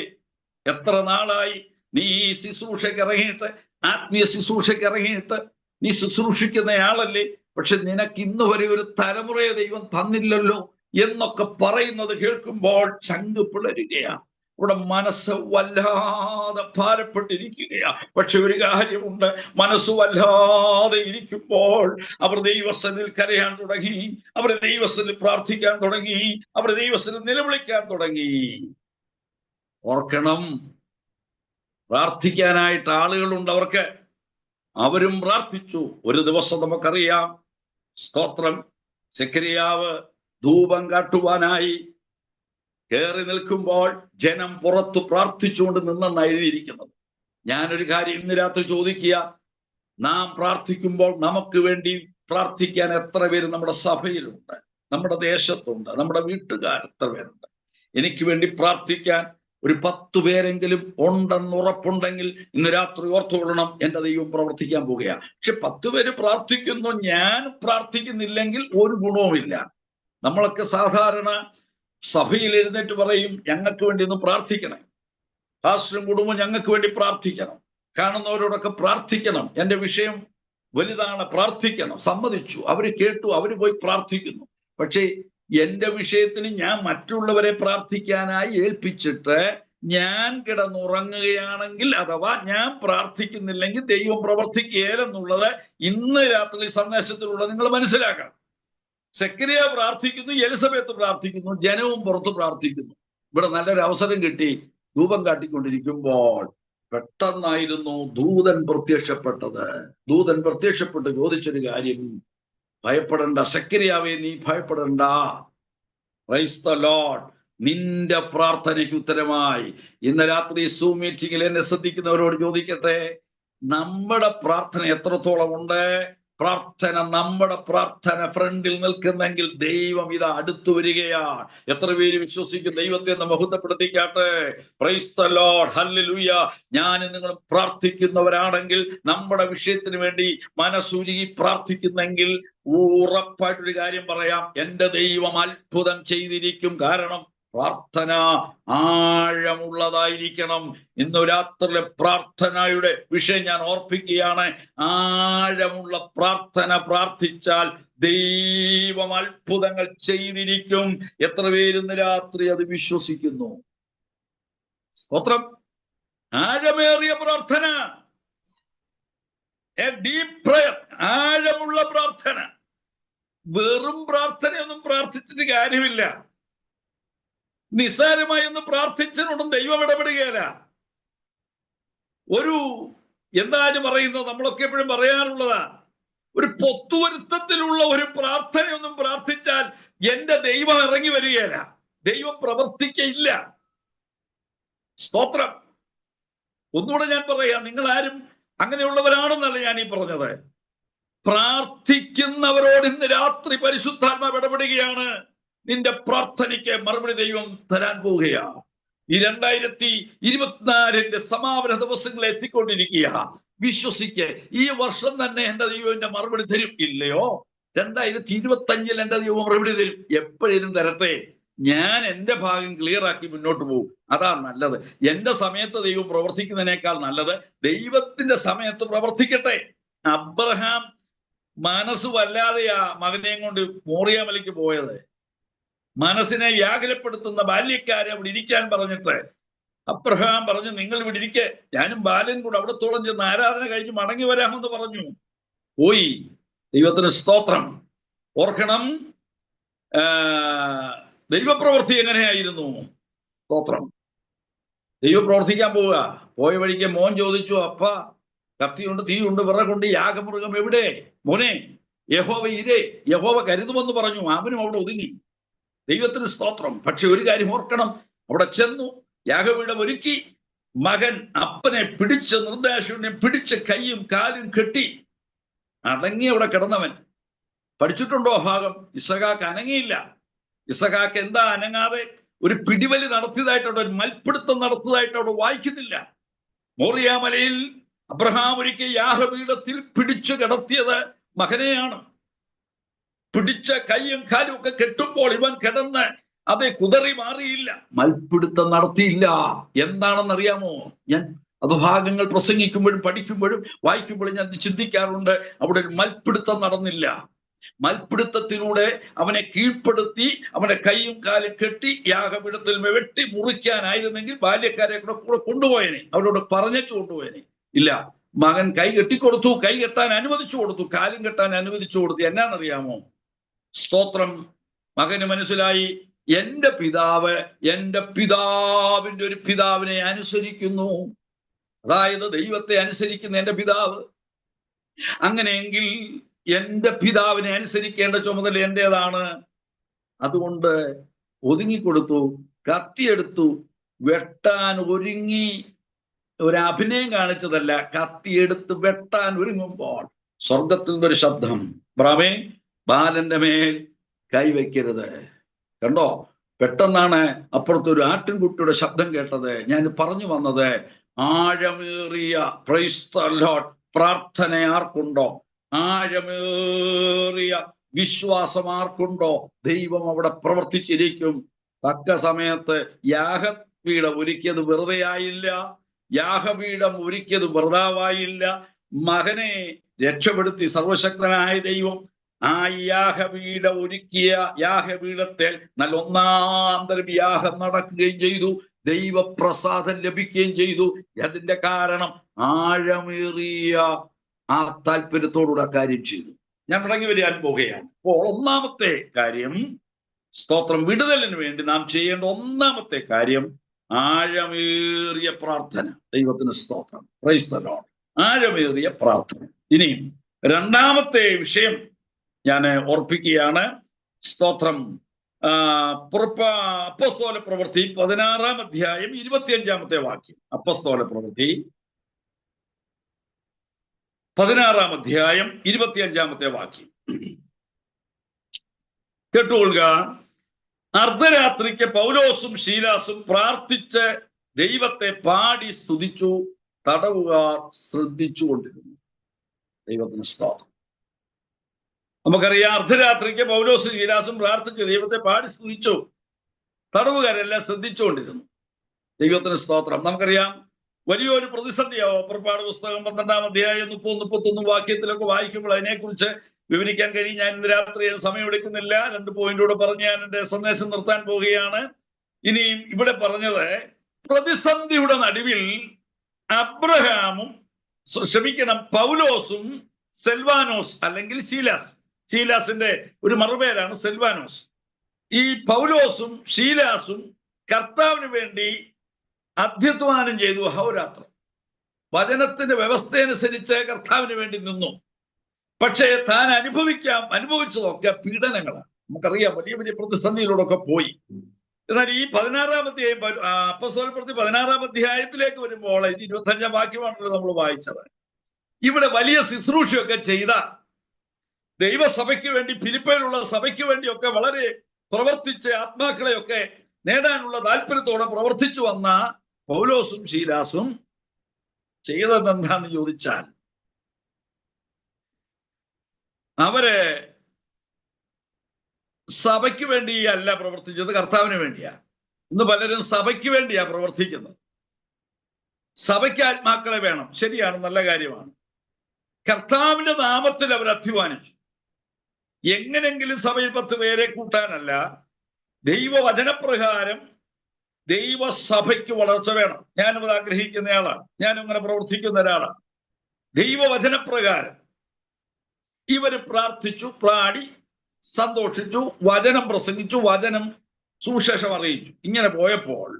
എത്ര നാളായി നീ ഈ ശുശ്രൂഷയ്ക്ക് ഇറങ്ങിയിട്ട്, ആത്മീയ ശുശ്രൂഷയ്ക്ക് ഇറങ്ങിയിട്ട്? നീ ശുശ്രൂഷിക്കുന്നയാളല്ലേ, പക്ഷെ നിനക്ക് ഇന്ന് വരെ ഒരു തലമുറയെ ദൈവം തന്നില്ലല്ലോ എന്നൊക്കെ പറയുന്നത് കേൾക്കുമ്പോൾ ചങ്ക് പിളരുകയാണ്. ഇവിടെ മനസ്സ് വല്ലാതെ ഭാരപ്പെട്ടിരിക്കുകയാ. പക്ഷെ ഒരു കാര്യമുണ്ട്, മനസ്സ് വല്ലാതെ ഇരിക്കുമ്പോൾ അവർ ദൈവസന്നിധിയിൽ കരയാൻ തുടങ്ങി, അവർ ദൈവസന്നിധിയിൽ പ്രാർത്ഥിക്കാൻ തുടങ്ങി, അവർ ദൈവസന്നിധിയിൽ നിലവിളിക്കാൻ തുടങ്ങി. ഓർക്കണം, പ്രാർത്ഥിക്കാനായിട്ട് ആളുകളുണ്ട് അവർക്ക്. അവരും പ്രാർത്ഥിച്ചു. ഒരു ദിവസം നമുക്കറിയാം, സ്തോത്രം, സെക്കരിയാവ് ധൂപം കാട്ടുവാനായി കയറി നിൽക്കുമ്പോൾ ജനം പുറത്ത് പ്രാർത്ഥിച്ചുകൊണ്ട് നിന്നെന്നാണ് എഴുതിയിരിക്കുന്നത്. ഞാനൊരു കാര്യം ഇന്ന് രാത്രി ചോദിക്കുക, നാം പ്രാർത്ഥിക്കുമ്പോൾ നമുക്ക് വേണ്ടി പ്രാർത്ഥിക്കാൻ എത്ര പേര് നമ്മുടെ സഭയിലുണ്ട്, നമ്മുടെ ദേശത്തുണ്ട്, നമ്മുടെ വീട്ടുകാർ എത്ര പേരുണ്ട്? എനിക്ക് വേണ്ടി പ്രാർത്ഥിക്കാൻ ഒരു 10 പേരെങ്കിലും ഉണ്ടെന്ന് ഉറപ്പുണ്ടെങ്കിൽ ഇന്ന് രാത്രി ഓർത്തുകൊള്ളണം, എന്റെ ദൈവം പ്രവർത്തിക്കാൻ പോവുകയാണ്. പക്ഷെ 10 പേര് പ്രാർത്ഥിക്കുന്നു, ഞാൻ പ്രാർത്ഥിക്കുന്നില്ലെങ്കിൽ ഒരു ഗുണവുമില്ല. നമ്മളൊക്കെ സാധാരണ സഭയിൽ എഴുന്നേറ്റ് പറയും, ഞങ്ങൾക്ക് വേണ്ടി ഒന്ന് പ്രാർത്ഥിക്കണം, പാസ്റ്ററും കുടുംബം ഞങ്ങൾക്ക് വേണ്ടി പ്രാർത്ഥിക്കണം, കാണുന്നവരോടൊക്കെ പ്രാർത്ഥിക്കണം, എന്റെ വിഷയം വലുതാണ്, പ്രാർത്ഥിക്കണം. സമ്മതിച്ചു, അവര് കേട്ടു, അവര് പോയി പ്രാർത്ഥിക്കുന്നു. പക്ഷേ എന്റെ വിഷയത്തിന് ഞാൻ മറ്റുള്ളവരെ പ്രാർത്ഥിക്കാനായി ഏൽപ്പിച്ചിട്ട് ഞാൻ കിടന്നുറങ്ങുകയാണെങ്കിൽ, അഥവാ ഞാൻ പ്രാർത്ഥിക്കുന്നില്ലെങ്കിൽ ദൈവം പ്രവർത്തിക്കുകയില്ലെന്നുള്ളത് ഇന്ന് രാത്രി സന്ദേശത്തിലൂടെ നിങ്ങൾ മനസ്സിലാക്കണം. സെക്കരിയ പ്രാർത്ഥിക്കുന്നു, എലിസബത്ത് പ്രാർത്ഥിക്കുന്നു, ജനവും പുറത്ത് പ്രാർത്ഥിക്കുന്നു. ഇവിടെ നല്ലൊരു അവസരം കിട്ടി. ധൂപം കാട്ടിക്കൊണ്ടിരിക്കുമ്പോൾ പെട്ടെന്നായിരുന്നു ദൂതൻ പ്രത്യക്ഷപ്പെട്ടത്. ദൂതൻ പ്രത്യക്ഷപ്പെട്ട് ചോദിച്ചൊരു കാര്യം, ഭയപ്പെടണ്ട സെക്കരിയാവേ, നീ ഭയപ്പെടണ്ട. Praise the lord. നിന്റെ പ്രാർത്ഥനയ്ക്ക് ഉത്തരമായി. ഇന്ന് രാത്രി സൂം മീറ്റിംഗിൽ എന്നെ ശ്രദ്ധിക്കുന്നവരോട് ചോദിക്കട്ടെ, നമ്മുടെ പ്രാർത്ഥന എത്രത്തോളം ഉണ്ട്? നമ്മുടെ പ്രാർത്ഥന ഫ്രണ്ടിൽ നിൽക്കുന്നെങ്കിൽ ദൈവം ഇതാ അടുത്തു വരികയാണ്. എത്ര പേര് വിശ്വസിക്കും? ദൈവത്തെ ഒന്ന് മഹത്വപ്പെടുത്തിക്കാട്ടെ. Praise the lord, hallelujah. ഞാൻ നിങ്ങൾ പ്രാർത്ഥിക്കുന്നവരാണെങ്കിൽ, നമ്മുടെ വിഷയത്തിന് വേണ്ടി മനസ്സുരുകി പ്രാർത്ഥിക്കുന്നെങ്കിൽ, ഉറപ്പായിട്ടൊരു കാര്യം പറയാം, എന്റെ ദൈവം അത്ഭുതം ചെയ്തിരിക്കും. കാരണം പ്രാർത്ഥന ആഴമുള്ളതായിരിക്കണം. ഇന്ന് രാത്രിയിലെ പ്രാർത്ഥനയുടെ വിഷയം ഞാൻ ഓർപ്പിക്കുകയാണ്. ആഴമുള്ള പ്രാർത്ഥന പ്രാർത്ഥിച്ചാൽ ദൈവം അത്ഭുതങ്ങൾ ചെയ്തിരിക്കും. എത്ര പേര് ഇന്ന് രാത്രി അത് വിശ്വസിക്കുന്നു? സ്തോത്രം. ആഴമേറിയ പ്രാർത്ഥന, എ ഡീപ് പ്രയർ, ആഴമുള്ള പ്രാർത്ഥന. വെറും പ്രാർത്ഥനയൊന്നും പ്രാർത്ഥിച്ചിട്ട് കാര്യമില്ല. നിസ്സാരമായി ഒന്ന് പ്രാർത്ഥിച്ചതിനോടും ദൈവം ഇടപെടുകയല്ല. ഒരു എന്തായാലും പറയുന്നത്, നമ്മളൊക്കെ എപ്പോഴും പറയാറുള്ളതാ, ഒരു പൊത്തുവരുത്തത്തിലുള്ള ഒരു പ്രാർത്ഥനയൊന്നും പ്രാർത്ഥിച്ചാൽ എന്റെ ദൈവം ഇറങ്ങി വരികയല്ല, ദൈവം പ്രവർത്തിക്കയില്ല. സ്തോത്രം. ഒന്നുകൂടെ ഞാൻ പറയാം, നിങ്ങൾ ആരും അങ്ങനെയുള്ളവരാണെന്നല്ല ഞാൻ ഈ പറഞ്ഞത്. പ്രാർത്ഥിക്കുന്നവരോട് ഇന്ന് രാത്രി പരിശുദ്ധാത്മാവ് ഇടപെടുകയാണ്. നിന്റെ പ്രാർത്ഥനയ്ക്ക് മറുപടി ദൈവം തരാൻ പോവുകയാണ്. ഈ 2024 സമാപന ദിവസങ്ങളെ എത്തിക്കൊണ്ടിരിക്കുക. വിശ്വസിക്ക്, ഈ വർഷം തന്നെ എന്റെ ദൈവം എന്റെ മറുപടി തരും. ഇല്ലയോ, 2025 എന്റെ ദൈവം മറുപടി തരും. എപ്പോഴും തരട്ടെ. ഞാൻ എന്റെ ഭാഗം ക്ലിയർ ആക്കി മുന്നോട്ട് പോകും. അതാ നല്ലത്. എന്റെ സമയത്ത് ദൈവം പ്രവർത്തിക്കുന്നതിനേക്കാൾ നല്ലത് ദൈവത്തിന്റെ സമയത്ത് പ്രവർത്തിക്കട്ടെ. അബ്രഹാം മനസ്സ് വല്ലാതെയാ മകനെയും കൊണ്ട് മോറിയാമലയ്ക്ക് പോയത്. മനസ്സിനെ വ്യാകുലപ്പെടുത്തുന്ന ബാല്യക്കാരെ അവിടെ ഇരിക്കാൻ പറഞ്ഞിട്ട് അബ്രഹാം പറഞ്ഞു, നിങ്ങൾ ഇവിടെ ഇരിക്കെ, ഞാനും ബാലൻ കൂടെ അവിടത്തോളം ചെന്ന് ആരാധന കഴിഞ്ഞ് മടങ്ങി വരാമെന്ന് പറഞ്ഞു. പോയി. ദൈവത്തിന് സ്തോത്രം. ഓർക്കണം, ദൈവപ്രവൃത്തി എങ്ങനെയായിരുന്നു? സ്തോത്രം. ദൈവം പ്രവർത്തിക്കാൻ പോവുക. പോയ വഴിക്ക് മോൻ ചോദിച്ചു, അപ്പ കത്തിയുണ്ട്, തീയുണ്ട്, വിറകുണ്ട്, യാഗമൃഗം എവിടെ? മോനെ, യഹോവ ഇരേ, യഹോവ കരുതുമെന്ന് പറഞ്ഞു. അവനും അവിടെ ഒതുങ്ങി. ദൈവത്തിന് സ്തോത്രം. പക്ഷെ ഒരു കാര്യം ഓർക്കണം, അവിടെ ചെന്നു യാഗപീഠം ഒരുക്കി. മകൻ അപ്പനെ പിടിച്ച്, നിർദ്ദേശനെ പിടിച്ച് കൈയും കാലും കെട്ടി അടങ്ങി അവിടെ കിടന്നവൻ. പഠിച്ചിട്ടുണ്ടോ ആ ഭാഗം? ഇസഹാക്ക് അനങ്ങിയില്ല. ഇസഹാക്ക് എന്താ അനങ്ങാതെ? ഒരു പിടിവലി നടത്തിയതായിട്ടവിടെ, ഒരു മൽപ്പിടുത്തം നടത്തിയതായിട്ട് അവിടെ വായിക്കുന്നില്ല. മോറിയാമലയിൽ അബ്രഹാം ഒരിക്കൽ യാഗപീഠത്തിൽ പിടിച്ചു കിടത്തിയത് മകനെയാണ്. പിടിച്ച കൈയും കാലും ഒക്കെ കെട്ടുമ്പോൾ ഇവൻ കിടന്ന് അതെ കുതറി മാറിയില്ല, മൽപ്പിടുത്തം നടത്തിയില്ല. എന്താണെന്നറിയാമോ? ഞാൻ അത് ഭാഗങ്ങൾ പ്രസംഗിക്കുമ്പോഴും പഠിക്കുമ്പോഴും വായിക്കുമ്പോഴും ഞാൻ ചിന്തിക്കാറുണ്ട്. അവിടെ ഒരു മൽപ്പിടുത്തം നടന്നില്ല. മൽപ്പിടുത്തത്തിലൂടെ അവനെ കീഴ്പ്പെടുത്തി അവന്റെ കൈയും കാലും കെട്ടി യാഗപീഠത്തിൽ വെട്ടി മുറിക്കാനായിരുന്നെങ്കിൽ ബാല്യക്കാരെ കൂടെ കൊണ്ടുപോയനെ, അവരോട് പറഞ്ഞച്ചു കൊണ്ടുപോയനെ. ഇല്ല, മകൻ കൈ കെട്ടിക്കൊടുത്തു, കൈ കെട്ടാൻ അനുവദിച്ചു കൊടുത്തു, കാലും കെട്ടാൻ അനുവദിച്ചു കൊടുത്തു. എന്നാന്നറിയാമോ? സ്തോത്രം. മകന് മനസ്സിലായി, എന്റെ പിതാവ് എന്റെ പിതാവിന്റെ ഒരു പിതാവിനെ അനുസരിക്കുന്നു. അതായത് ദൈവത്തെ അനുസരിക്കുന്ന എന്റെ പിതാവ്. അങ്ങനെയെങ്കിൽ എന്റെ പിതാവിനെ അനുസരിക്കേണ്ട ചുമതല എന്റേതാണ്. അതുകൊണ്ട് ഒതുങ്ങിക്കൊടുത്തു, കത്തിയെടുത്തു, വെട്ടാൻ ഒരുങ്ങി. ഒരു അഭിനയം കാണിച്ചതല്ല, കത്തിയെടുത്ത് വെട്ടാൻ ഒരുങ്ങുമ്പോൾ സ്വർഗത്തിൽ നിന്നൊരു ശബ്ദം, ബ്രാമേ, ബാലന്റെ മേൽ കൈവയ്ക്കരുത്. കണ്ടോ? പെട്ടെന്നാണ് അപ്പുറത്തൊരു ആട്ടിൻകുട്ടിയുടെ ശബ്ദം കേട്ടത്. ഞാൻ പറഞ്ഞു വന്നത്, ആഴമേറിയ പ്രൈസ് ദി ലോർഡ് പ്രാർത്ഥന ആർക്കുണ്ടോ, ആഴമേറിയ വിശ്വാസം ആർക്കുണ്ടോ, ദൈവം അവിടെ പ്രവർത്തിച്ചിരിക്കും. തക്ക സമയത്ത് യാഗപീഠം ഒരുക്കിയത് വെറുതെ ആയില്ല. യാഗപീഠം ഒരുക്കിയത് വെറുതാവായില്ല. മകനെ രക്ഷപ്പെടുത്തി സർവശക്തനായ ദൈവം ആ യാഗപീഠം ഒരുക്കിയ യാഗപീഠത്തിൽ നല്ല ഒന്നാന്തരം യാഗം നടക്കുകയും ചെയ്തു. ദൈവപ്രസാദം ലഭിക്കുകയും ചെയ്തു. അതിന്റെ കാരണം ആഴമേറിയ ആ താല്പര്യത്തോടുകൂടെ കാര്യം ചെയ്തു. ഞാൻ മടങ്ങി വരാൻ പോകുകയാണ്. അപ്പോൾ ഒന്നാമത്തെ കാര്യം, സ്തോത്രം, വിടുതലിന് വേണ്ടി നാം ചെയ്യേണ്ട ഒന്നാമത്തെ കാര്യം ആഴമേറിയ പ്രാർത്ഥന. ദൈവത്തിന് സ്തോത്രം. Price the Lord. ആഴമേറിയ പ്രാർത്ഥന. ഇനിയും രണ്ടാമത്തെ വിഷയം ഞാൻ ഓർപ്പിക്കുകയാണ്. സ്തോത്രം. അപ്പോസ്തല പ്രവൃത്തി 16-ാം അധ്യായം 25-ാമത്തെ വാക്യം. അപ്പോസ്തല പ്രവൃത്തി 16-ാം അധ്യായം 25-ാമത്തെ വാക്യം കേട്ടുകൊള്ളുക. അർദ്ധരാത്രിക്ക് പൗലോസും ശീലാസും പ്രാർത്ഥിച്ച് ദൈവത്തെ പാടി സ്തുതിച്ചു. തടവുകാർ ശ്രദ്ധിച്ചുകൊണ്ടിരുന്നു. ദൈവത്തിന് സ്തോത്രം. നമുക്കറിയാം, അർദ്ധരാത്രിക്ക് പൗലോസും ശീലാസും പ്രാർത്ഥിച്ച് ദൈവത്തെ പാടി സ്തുതിച്ചു. തടവുകാരെല്ലാം ശ്രദ്ധിച്ചുകൊണ്ടിരുന്നു. ദൈവത്തിന് സ്തോത്രം. നമുക്കറിയാം, വലിയൊരു പ്രതിസന്ധിയാവും. പുറപ്പാട് പുസ്തകം 12-ാം അധ്യായം 30-31 വാക്യത്തിലൊക്കെ വായിക്കുമ്പോൾ അതിനെക്കുറിച്ച് വിവരിക്കാൻ കഴിയും. ഞാൻ ഇന്ന് രാത്രി സമയം എടുക്കുന്നില്ല. 2 പോയിന്റൂടെ പറഞ്ഞ് ഞാൻ എൻ്റെ സന്ദേശം നിർത്താൻ പോവുകയാണ്. ഇനിയും ഇവിടെ പറഞ്ഞത്, പ്രതിസന്ധിയുടെ നടുവിൽ പൗലോസും സെൽവാനോസ് അല്ലെങ്കിൽ ശീലാസിന്റെ ഒരു മറുപേരാണ് സെൽവാനോസ്. ഈ പൗലോസും ശീലാസും കർത്താവിന് വേണ്ടി അധ്യധ്വാനം ചെയ്തു. അഹോരാത്രം വചനത്തിന്റെ വ്യവസ്ഥയനുസരിച്ച് കർത്താവിന് വേണ്ടി നിന്നു. പക്ഷേ താൻ അനുഭവിച്ചതൊക്കെ പീഡനങ്ങളാണ്. നമുക്കറിയാം, വലിയ വലിയ പ്രതിസന്ധിയിലൂടെയൊക്കെ പോയി. എന്നാൽ ഈ 16-ാം അധ്യായം, അപ്പോസ്തല പ്രവൃത്തി 16-ാം അധ്യായത്തിലേക്ക് വരുമ്പോൾ, ഇത് 25-ാം വാക്യമാണല്ലോ നമ്മൾ വായിച്ചത്. ഇവിടെ വലിയ ശുശ്രൂഷയൊക്കെ ചെയ്ത ദൈവസഭയ്ക്ക് വേണ്ടി, ഫിലിപ്പയിലുള്ള സഭയ്ക്ക് വേണ്ടിയൊക്കെ വളരെ പ്രവർത്തിച്ച് ആത്മാക്കളെയൊക്കെ നേടാനുള്ള താല്പര്യത്തോടെ പ്രവർത്തിച്ചു വന്ന പൗലോസും ശീലാസും ചെയ്തത് എന്താന്ന് ചോദിച്ചാൽ, അവര് സഭയ്ക്ക് വേണ്ടി അല്ല പ്രവർത്തിച്ചത്, കർത്താവിന് വേണ്ടിയാ. ഇന്ന് പലരും സഭയ്ക്ക് വേണ്ടിയാ പ്രവർത്തിക്കുന്നത്. സഭയ്ക്ക് ആത്മാക്കളെ വേണം, ശരിയാണ്, നല്ല കാര്യമാണ്. കർത്താവിന്റെ നാമത്തിൽ അവർ അധ്വാനിച്ചു. എങ്ങനെങ്കിലും സഭയിൽ 10 പേരെ കൂട്ടാനല്ല, ദൈവവചനപ്രകാരം ദൈവസഭയ്ക്ക് വളർച്ച വേണം. ഞാനും അത് ആഗ്രഹിക്കുന്നയാളാണ്, ഞാനും അങ്ങനെ പ്രവർത്തിക്കുന്ന ഒരാളാണ്. ദൈവവചനപ്രകാരം ഇവര് പ്രാർത്ഥിച്ചു, പ്രാടി, സന്തോഷിച്ചു, വചനം പ്രസംഗിച്ചു, വചനം സുവിശേഷം അറിയിച്ചു. ഇങ്ങനെ പോയപ്പോൾ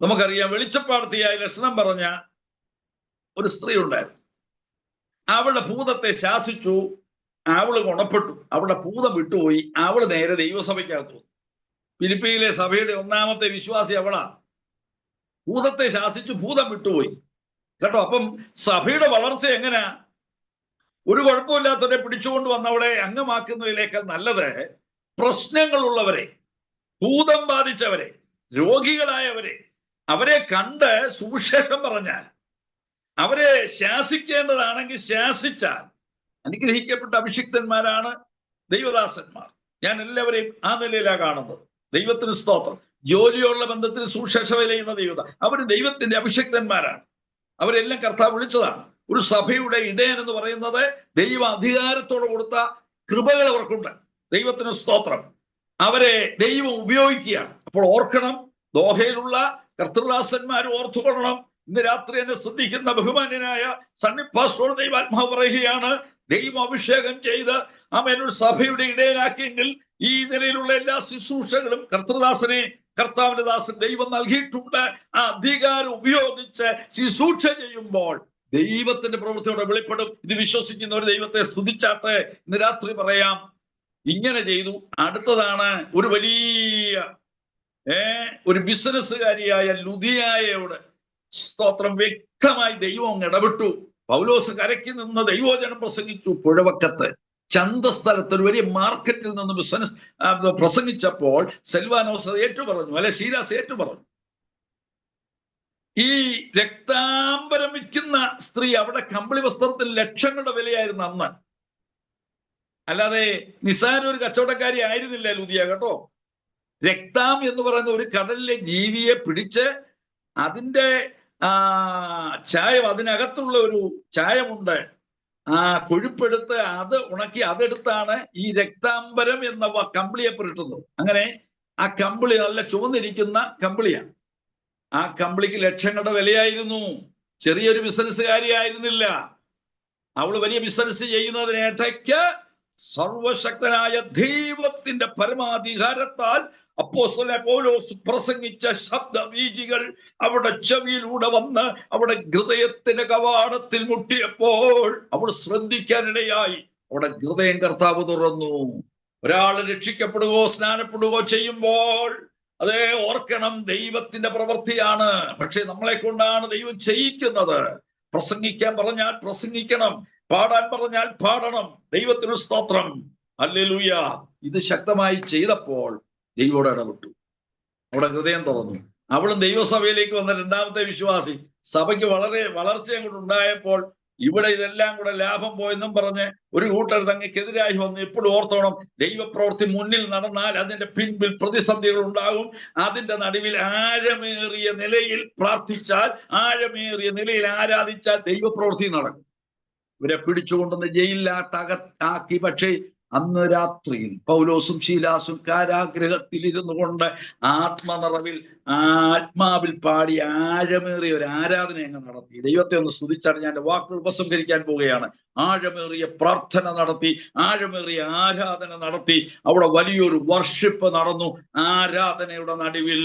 നമുക്കറിയാം, വെളിച്ചപ്പാടത്തിയായി ലക്ഷണം പറഞ്ഞ ഒരു സ്ത്രീ ഉണ്ടായിരുന്നു. അവളുടെ ഭൂതത്തെ ശാസിച്ചു, അവള് ഗുണപ്പെട്ടു, അവളുടെ ഭൂതം വിട്ടുപോയി. അവള് നേരെ ദൈവസഭയ്ക്കകത്തു. ഫിലിപ്പിയിലെ സഭയുടെ 1ാമത്തെ വിശ്വാസി അവളാ. ഭൂതത്തെ ശാസിച്ചു, ഭൂതം വിട്ടുപോയി കേട്ടോ. അപ്പം സഭയുടെ വളർച്ച എങ്ങനെയാ? ഒരു കുഴപ്പമില്ലാത്തവരെ പിടിച്ചുകൊണ്ട് വന്നവളെ അംഗമാക്കുന്നതിലേക്കാൾ നല്ലത് പ്രശ്നങ്ങളുള്ളവരെ, ഭൂതം ബാധിച്ചവരെ, രോഗികളായവരെ, അവരെ കണ്ട് സുവിശേഷം പറഞ്ഞാൽ, അവരെ ശാസിക്കേണ്ടതാണെങ്കിൽ ശാസിച്ചാൽ, അനുഗ്രഹിക്കപ്പെട്ട അഭിഷിക്തന്മാരാണ് ദൈവദാസന്മാർ. ഞാൻ എല്ലാവരെയും ആ നിലയിലാണ് കാണുന്നത്. ദൈവത്തിന് സ്തോത്രം. ജോലിയുള്ള ബന്ധത്തിൽ സുവിശേഷം ചെയ്യുന്ന ദൈവത, അവർ ദൈവത്തിന്റെ അഭിഷിക്തന്മാരാണ്. അവരെല്ലാം കർത്താവ് വിളിച്ചതാണ്. ഒരു സഭയുടെ ഇടയൻ എന്ന് പറയുന്നത് ദൈവ അധികാരത്തോട് കൊടുത്ത കൃപകൾ അവർക്കുണ്ട്. ദൈവത്തിന് സ്തോത്രം. അവരെ ദൈവം ഉപയോഗിക്കുകയാണ്. അപ്പോൾ ഓർക്കണം, ദോഹയിലുള്ള കർത്തൃദാസന്മാർ ഓർത്തുകൊള്ളണം. ഇന്ന് രാത്രി എന്നെ ശ്രദ്ധിക്കുന്ന ബഹുമാന്യനായ സണ്ണി പാസ്റ്റർ ദൈവാത്മാവ് പറയുകയാണ്, ദൈവം അഭിഷേകം ചെയ്ത് ഒരു സഭയുടെ ഇടയനാക്കിയെങ്കിൽ ഈ നിലയിലുള്ള എല്ലാ ശുശ്രൂഷകളും കർത്തൃദാസനെ, കർത്താവിന്റെ ദാസൻ ദൈവം നൽകിയിട്ടുണ്ട്. ആ അധികാരം ഉപയോഗിച്ച് ശുശ്രൂഷ ചെയ്യുമ്പോൾ ദൈവത്തിന്റെ പ്രവൃത്തിയോടെ വെളിപ്പെടും. ഇത് വിശ്വസിക്കുന്ന ഒരു ദൈവത്തെ സ്തുതിച്ചാട്ടെ. ഇന്ന് രാത്രി പറയാം, ഇങ്ങനെ ചെയ്തു. അടുത്തതാണ് ഒരു വലിയ ഒരു ബിസിനസ്സുകാരിയായ ലുദിയായോട് സ്തോത്രം വ്യക്തമായി ദൈവം ഇടപെട്ടു. പൗലോസ് കരയ്ക്ക് നിന്ന് ദൈവവചനം പ്രസംഗിച്ചു. പുഴവക്കത്ത് ചന്തസ്ഥലത്ത് ഒരു വലിയ മാർക്കറ്റിൽ നിന്ന് ബിസിനസ് പ്രസംഗിച്ചപ്പോൾ സെൽവാനോസ് അത് ഏറ്റുപറഞ്ഞു, അല്ലെ ശീലാസ് ഏറ്റുപറഞ്ഞു. ഈ രക്താംബരം വിൽക്കുന്ന സ്ത്രീ, അവിടെ കമ്പിളി വസ്ത്രത്തിൽ ലക്ഷങ്ങളുടെ വിലയായിരുന്നു അന്ന്. അല്ലാതെ നിസ്സാര ഒരു കച്ചവടക്കാരി ആയിരുന്നില്ല ലുദിയ കേട്ടോ. രക്താം എന്ന് പറയുന്ന ഒരു കടലിലെ ജീവിയെ പിടിച്ച് അതിന്റെ ചായം, അതിനകത്തുള്ള ഒരു ചായമുണ്ട്, ആ കൊഴുപ്പെടുത്ത് അത് ഉണക്കി അതെടുത്താണ് ഈ രക്താംബരം എന്ന കമ്പിളിയെ പുരട്ടുന്നത്. അങ്ങനെ ആ കമ്പിളി നല്ല ചുവന്നിരിക്കുന്ന കമ്പിളിയാണ്. ആ കമ്പിളിക്ക് ലക്ഷങ്ങളുടെ വിലയായിരുന്നു. ചെറിയൊരു ബിസിനസ്സുകാരി ആയിരുന്നില്ല. അവള് വലിയ ബിസിനസ് ചെയ്യുന്നതിനിടയ്ക്ക് സർവശക്തനായ ദൈവത്തിന്റെ പരമാധികാരത്താൽ അപ്പോസ്തലനായ പൗലോസ് പ്രസംഗിച്ച ശബ്ദബീജികൾ അവിടെ ചെവിയിലൂടെ വന്ന് അവിടെ ഹൃദയത്തിന്റെ കവാടത്തിൽ മുട്ടിയപ്പോൾ അവൾ ശ്രദ്ധിക്കാനിടയായി. അവിടെ ഹൃദയം കർത്താവ് തുറന്നു. ഒരാൾ രക്ഷിക്കപ്പെടുകയോ സ്നാനപ്പെടുകയോ ചെയ്യുമ്പോൾ അതേ ഓർക്കണം, ദൈവത്തിന്റെ പ്രവൃത്തിയാണ്. പക്ഷെ നമ്മളെ കൊണ്ടാണ് ദൈവം ചെയ്യിക്കുന്നത്. പ്രസംഗിക്കാൻ പറഞ്ഞാൽ പ്രസംഗിക്കണം, പാടാൻ പറഞ്ഞാൽ പാടണം. ദൈവത്തിന് സ്തോത്രം, ഹല്ലേലൂയ. ഇത് ശക്തമായി ചെയ്തപ്പോൾ ദൈവത്തോട് ഇടപെട്ടു. അവിടെ ഹൃദയം തുറന്നു. അവളും ദൈവസഭയിലേക്ക് വന്ന 2ാമത്തെ വിശ്വാസി. സഭയ്ക്ക് വളരെ വളർച്ച അങ്ങോട്ട് ഉണ്ടായപ്പോൾ ഇവിടെ ഇതെല്ലാം കൂടെ ലാഭം പോയെന്നും പറഞ്ഞ് ഒരു കൂട്ടർ തങ്ങൾക്കെതിരായി വന്ന്. എപ്പോഴും ഓർത്തോണം, ദൈവപ്രവൃത്തി മുന്നിൽ നടന്നാൽ അതിന്റെ പിൻപിൽ പ്രതിസന്ധികൾ ഉണ്ടാകും. അതിന്റെ നടുവിൽ ആഴമേറിയ നിലയിൽ പ്രാർത്ഥിച്ചാൽ, ആഴമേറിയ നിലയിൽ ആരാധിച്ചാൽ ദൈവപ്രവൃത്തി നടക്കും. ഇവരെ പിടിച്ചുകൊണ്ടുവന്ന് ജയിലിലാക്കി. പക്ഷേ അന്ന് രാത്രിയിൽ പൗലോസും ശീലാസും കാരാഗ്രഹത്തിലിരുന്നു കൊണ്ട് ആത്മാവിൽ പാടി ആഴമേറിയ ഒരു ആരാധന അങ്ങ് നടത്തി. ദൈവത്തെ ഒന്ന് സ്തുതിച്ചാണ് ഞാൻ വാക്കുകൾ ഉപസംഹരിക്കാൻ പോവുകയാണ്. ആഴമേറിയ പ്രാർത്ഥന നടത്തി, ആഴമേറിയ ആരാധന നടത്തി. അവിടെ വലിയൊരു വർഷിപ്പ് നടന്നു. ആരാധനയുടെ നടുവിൽ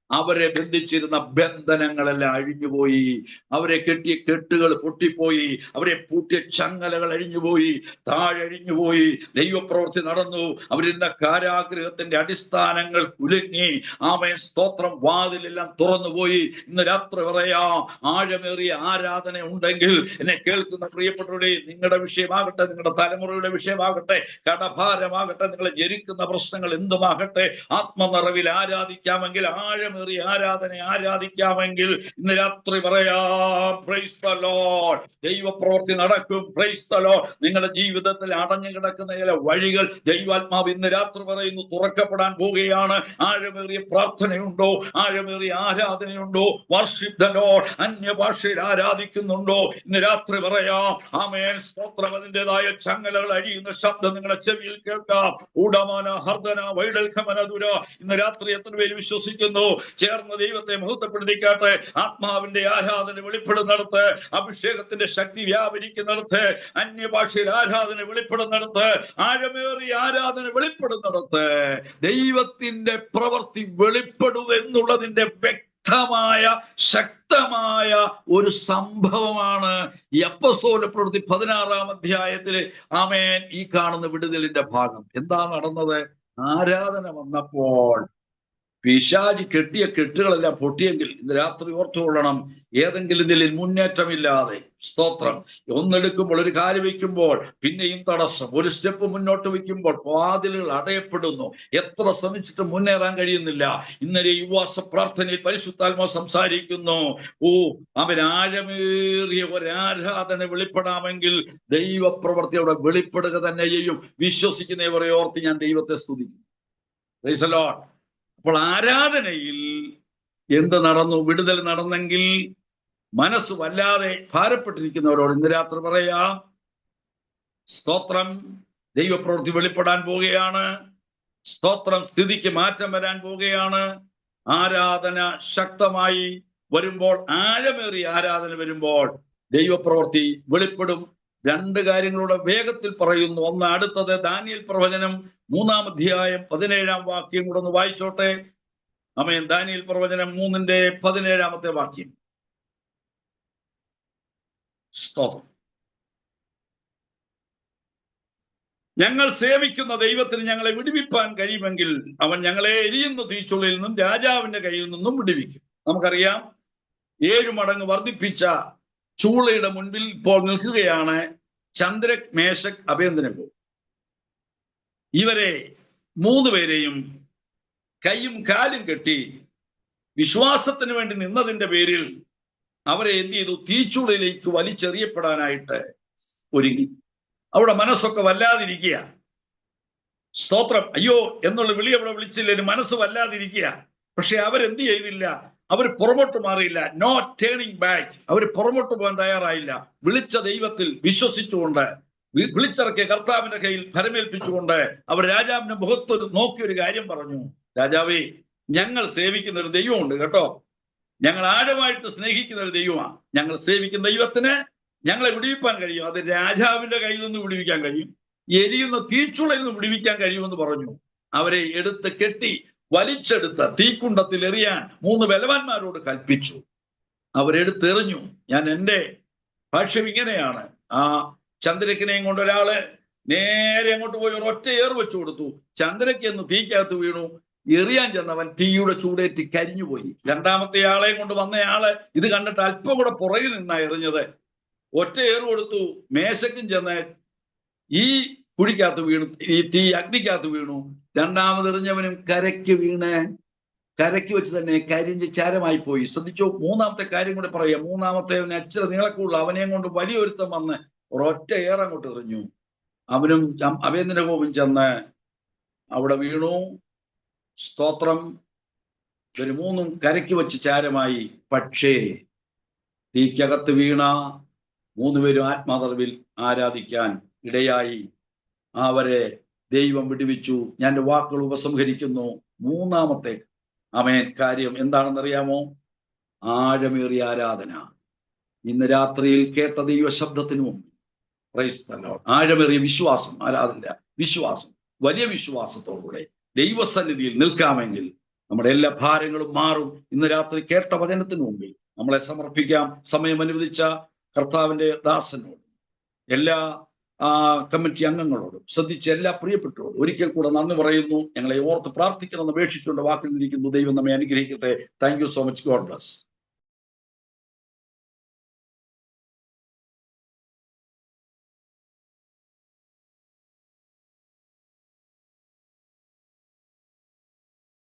അവരെ ബന്ധിച്ചിരുന്ന ബന്ധനങ്ങളെല്ലാം അഴിഞ്ഞുപോയി. അവരെ കെട്ടിയ കെട്ടുകൾ പൊട്ടിപ്പോയി. അവരെ പൂട്ടിയ ചങ്ങലകൾ അഴിഞ്ഞുപോയി, താഴഴിഞ്ഞുപോയി. ദൈവപ്രവൃത്തി നടന്നു. അവരിരുന്ന കാരാഗ്രഹത്തിന്റെ അടിസ്ഥാനങ്ങൾ കുലുങ്ങി. ആമേൻ, സ്തോത്രം. വാതിലെല്ലാം തുറന്നുപോയി. ഇന്ന് രാത്രി പറയാം, ആഴമേറിയ ആരാധന ഉണ്ടെങ്കിൽ എന്നെ കേൾക്കുന്ന പ്രിയപ്പെട്ടവരെ, നിങ്ങളുടെ വിഷയമാകട്ടെ, നിങ്ങളുടെ തലമുറയുടെ വിഷയമാകട്ടെ, കടഭാരമാകട്ടെ, നിങ്ങളെ ജനിക്കുന്ന പ്രശ്നങ്ങൾ എന്തുമാകട്ടെ, ആത്മനിറവിൽ ആരാധിക്കാമെങ്കിൽ, ആഴമേറിയ ആരാധന ആരാധിക്കാമെങ്കിൽ ഇന്ന് രാത്രി പറയാം, പ്രൈസ് ദി ലോർഡ്. ദൈവപ്രവൃത്തി നടക്കും. Price the Lord. നിങ്ങളുടെ ജീവിതത്തിൽ അടഞ്ഞു കിടക്കുന്ന ചില വഴികൾ ദൈവാത്മാവ് ഇന്ന് രാത്രി പറയുന്നു തുറക്കപ്പെടാൻ പോവുകയാണ്. ആഴമേറിയ പ്രാർത്ഥനയുണ്ടോ? ആഴമേറിയ ആരാധനയുണ്ടോ? Worship the lord. അന്യഭാഷയിൽ ആരാധിക്കുന്നുണ്ടോ? ഇന്ന് രാത്രി പറയാം, ആമേൻ, സ്തോത്രം. അതിൻ്റെതായ ചങ്ങലകൾ അഴിയുന്ന ശബ്ദം നിങ്ങളുടെ ചെവിയിൽ കേൾക്കാം. ഊടമാന ഹർദന വൈഡൽഖമനദുര. ഇന്ന് രാത്രി എത്ര പേര് വിശ്വസിക്കുന്നു? ചേർന്ന് ദൈവത്തെ മഹത്വപ്പെടുത്തിക്കാട്ടെ. ആത്മാവിന്റെ ആരാധന വെളിപ്പെടുന്നിടത്ത്, അഭിഷേകത്തിന്റെ ശക്തി വ്യാപരിക്കുന്നിടത്ത്, അന്യഭാഷയിൽ ആരാധന വെളിപ്പെടുന്നിടത്ത്, ആഴമേറിയ ആരാധന വെളിപ്പെടുന്നിടത്ത് ദൈവത്തിന്റെ പ്രവൃത്തി വെളിപ്പെടുക എന്നുള്ളതിന്റെ വ്യക്തമായ ശക്തമായ ഒരു സംഭവമാണ് ഈ അപ്പോസ്തല പ്രവൃത്തി 16-ാം അധ്യായത്തില്, ആമേൻ, ഈ കാണുന്ന വിടുതലിന്റെ ഭാഗം. എന്താ നടന്നത്? ആരാധന വന്നപ്പോൾ പിശാചി കെട്ടിയ കെട്ടുകളെല്ലാം പൊട്ടിയെങ്കിൽ ഇന്ന് രാത്രി ഓർത്തുകൊള്ളണം, ഏതെങ്കിലും ഇതിൽ മുന്നേറ്റമില്ലാതെ, സ്തോത്രം, ഒന്നെടുക്കുമ്പോൾ, ഒരു കാര്യം വയ്ക്കുമ്പോൾ പിന്നെയും തടസ്സം, ഒരു സ്റ്റെപ്പ് മുന്നോട്ട് വയ്ക്കുമ്പോൾ വാതിലുകൾ അടയപ്പെടുന്നു. എത്ര ശ്രമിച്ചിട്ട് മുന്നേറാൻ കഴിയുന്നില്ല. ഇന്നലെ യുവാസ പ്രാർത്ഥനയിൽ പരിശുദ്ധാത്മാവ് സംസാരിക്കുന്നു, അവൻ ആഴമേറിയ ഒരാരാധന വെളിപ്പെടാമെങ്കിൽ ദൈവപ്രവൃത്തി അവിടെ വെളിപ്പെടുക തന്നെ ചെയ്യും. വിശ്വസിക്കുന്നവരെ ഓർത്ത് ഞാൻ ദൈവത്തെ സ്തുതിക്കും. Price the Lord. അപ്പോൾ ആരാധനയിൽ എന്ത് നടന്നു? വിടുതൽ നടന്നെങ്കിൽ മനസ്സ് വല്ലാതെ ഭാരപ്പെട്ടിരിക്കുന്നവരോട് ഇന്ന് രാത്രി പറയാം, സ്തോത്രം, ദൈവപ്രവൃത്തി വെളിപ്പെടാൻ പോവുകയാണ്. സ്തോത്രം, സ്ഥിതിക്ക് മാറ്റം വരാൻ പോവുകയാണ്. ആരാധന ശക്തമായി വരുമ്പോൾ, ആഴമേറിയ ആരാധന വരുമ്പോൾ ദൈവപ്രവൃത്തി വെളിപ്പെടും. രണ്ട് കാര്യങ്ങളുടെ വേഗത്തിൽ പറയുന്നു. ഒന്ന്, അടുത്തത് ദാനിയേൽ പ്രവചനം 3-ാം അധ്യായം 17-ാം വാക്യം കൂടെ ഒന്ന് വായിച്ചോട്ടെ. ആമേൻ. ദാനിയേൽ പ്രവചനം 3-ന്റെ 17-ാമത്തെ വാക്യം. സ്തോത്രം. ഞങ്ങൾ സേവിക്കുന്ന ദൈവത്തിന് ഞങ്ങളെ വിടുവിപ്പാൻ കഴിയുമെങ്കിൽ അവൻ ഞങ്ങളെ എരിയുന്ന തീച്ചുള്ളിൽ നിന്നും രാജാവിന്റെ കയ്യിൽ നിന്നും വിടുവിക്കും. നമുക്കറിയാം, 7 മടങ്ങ് വർദ്ധിപ്പിച്ച ചൂളയുടെ മുൻപിൽ ഇപ്പോൾ നിൽക്കുകയാണ് ചന്ദ്രക്, മേശക്, അബേദ്നെഗോ. ഇവരെ 3 പേരെയും കൈയും കാലും കെട്ടി വിശ്വാസത്തിന് വേണ്ടി നിന്നതിന്റെ പേരിൽ അവരെ എന്ത് ചെയ്തു? തീച്ചുളയിലേക്ക് വലിച്ചെറിയപ്പെടാനായിട്ട് ഒരുങ്ങി. അവിടെ മനസ്സൊക്കെ വല്ലാതിരിക്കുക. സ്തോത്രം. അയ്യോ എന്നുള്ള വിളി അവിടെ വിളിച്ചില്ലേലും മനസ്സ് വല്ലാതിരിക്കുക. പക്ഷെ അവരെന്ത് ചെയ്തില്ല? അവർ പുറമോട്ട് മാറിയില്ല. No turning back. അവർ പുറമോട്ട് പോകാൻ തയ്യാറായില്ല. വിളിച്ച ദൈവത്തിൽ വിശ്വസിച്ചുകൊണ്ട്, വിളിച്ചിറക്കിയ കർത്താവിന്റെ കയ്യിൽ ഫലമേൽപ്പിച്ചുകൊണ്ട് അവർ രാജാവിന്റെ മുഖത്തൊരു നോക്കിയൊരു കാര്യം പറഞ്ഞു, രാജാവേ, ഞങ്ങൾ സേവിക്കുന്ന ഒരു ദൈവമുണ്ട് കേട്ടോ. ഞങ്ങൾ ആഴമായിട്ട് സ്നേഹിക്കുന്ന ഒരു ദൈവമാണ്. ഞങ്ങൾ സേവിക്കുന്ന ദൈവത്തിന് ഞങ്ങളെ വിടുവിപ്പാൻ കഴിയും. അത് രാജാവിന്റെ കയ്യിൽ നിന്ന് വിടുവിക്കാൻ കഴിയും, എരിയുന്ന തീച്ചുളയിൽ നിന്ന് വിടുവിക്കാൻ കഴിയുമെന്ന് പറഞ്ഞു. അവരെ എടുത്ത് കെട്ടി വലിച്ചെടുത്ത് തീക്കുണ്ടത്തിൽ എറിയാൻ 3 ബലവാന്മാരോട് കൽപ്പിച്ചു. അവരെടുത്തെറിഞ്ഞു. ഞാൻ എൻ്റെ ഭാഷ്യം ഇങ്ങനെയാണ്. ആ ചന്ദ്രക്കിനെയും കൊണ്ട് ഒരാള് നേരെ അങ്ങോട്ട് പോയി ഒരൊറ്റ ഏർ വെച്ചു കൊടുത്തു. ചന്ദ്രക്ക് എന്ന് തീക്കകത്ത് വീണു. എറിയാൻ ചെന്നവൻ തീയുടെ ചൂടേറ്റി കരിഞ്ഞുപോയി. രണ്ടാമത്തെ ആളെയും കൊണ്ട് വന്നയാള് ഇത് കണ്ടിട്ട് അല്പം കൂടെ പുറകിൽ നിന്നാ എറിഞ്ഞത്. ഒറ്റ ഏർ കൊടുത്തു. മേശക്കും ചെന്ന് ഈ കുഴിക്കകത്ത് വീണു, ഈ തീ അഗ്നിക്കകത്ത് വീണു. രണ്ടാമതെറിഞ്ഞവനും കരയ്ക്ക് വീണ് കരയ്ക്ക് വെച്ച് തന്നെ കരിഞ്ച് ചാരമായി പോയി. ശ്രദ്ധിച്ചോ, 3-ാമത്തെ കാര്യം കൂടെ പറയാം. 3-ാമത്തേവന് അച്ഛൻ നീളക്കൂടുള്ള അവനെയും കൊണ്ട് വലിയൊരുത്തം വന്ന് ഒരൊറ്റ ഏർ അങ്ങോട്ട് എറിഞ്ഞു. അവനും അബേദ്നെഗോവും ചെന്ന് അവിടെ വീണു. സ്തോത്രം. ഇവര് 3 കരയ്ക്ക് വെച്ച് ചാരമായി. പക്ഷേ തീക്കകത്ത് വീണ 3 പേരും ആത്മാതർവിൽ ആരാധിക്കാൻ ഇടയായി. അവരെ ദൈവം വിടുവിച്ചു. ഞാൻ എൻ്റെ വാക്കുകൾ ഉപസംഹരിക്കുന്നു. 3-ാമത്തെ ആമേൻ കാര്യം എന്താണെന്നറിയാമോ? ആഴമേറിയ ആരാധന. ഇന്ന് രാത്രിയിൽ കേട്ട ദൈവ ശബ്ദത്തിനു മുമ്പ് പ്രൈസ് ദി ലോർഡ്. ആഴമേറിയ വിശ്വാസം, ആരാധന, വിശ്വാസം, വലിയ വിശ്വാസത്തോടുകൂടെ ദൈവസന്നിധിയിൽ നിൽക്കാമെങ്കിൽ നമ്മുടെ എല്ലാ ഭാരങ്ങളും മാറും. ഇന്ന് രാത്രി കേട്ട വചനത്തിന് മുമ്പിൽ നമ്മളെ സമർപ്പിക്കാം. സമയം അനുവദിച്ച കർത്താവിന്റെ ദാസനോട്, എല്ലാ കമ്മിറ്റി അംഗങ്ങളോടും ശ്രദ്ധിച്ച എല്ലാ പ്രിയപ്പെട്ടവരോടും ഒരിക്കൽ കൂടെ നന്ദി പറയുന്നു. ഞങ്ങളെ ഓർത്ത് പ്രാർത്ഥിക്കണമെന്ന് അപേക്ഷിച്ചുകൊണ്ട് വാക്കിൽ നിന്നിരിക്കുന്നു. ദൈവം നമ്മെ അനുഗ്രഹിക്കട്ടെ. Thank you so much. God bless.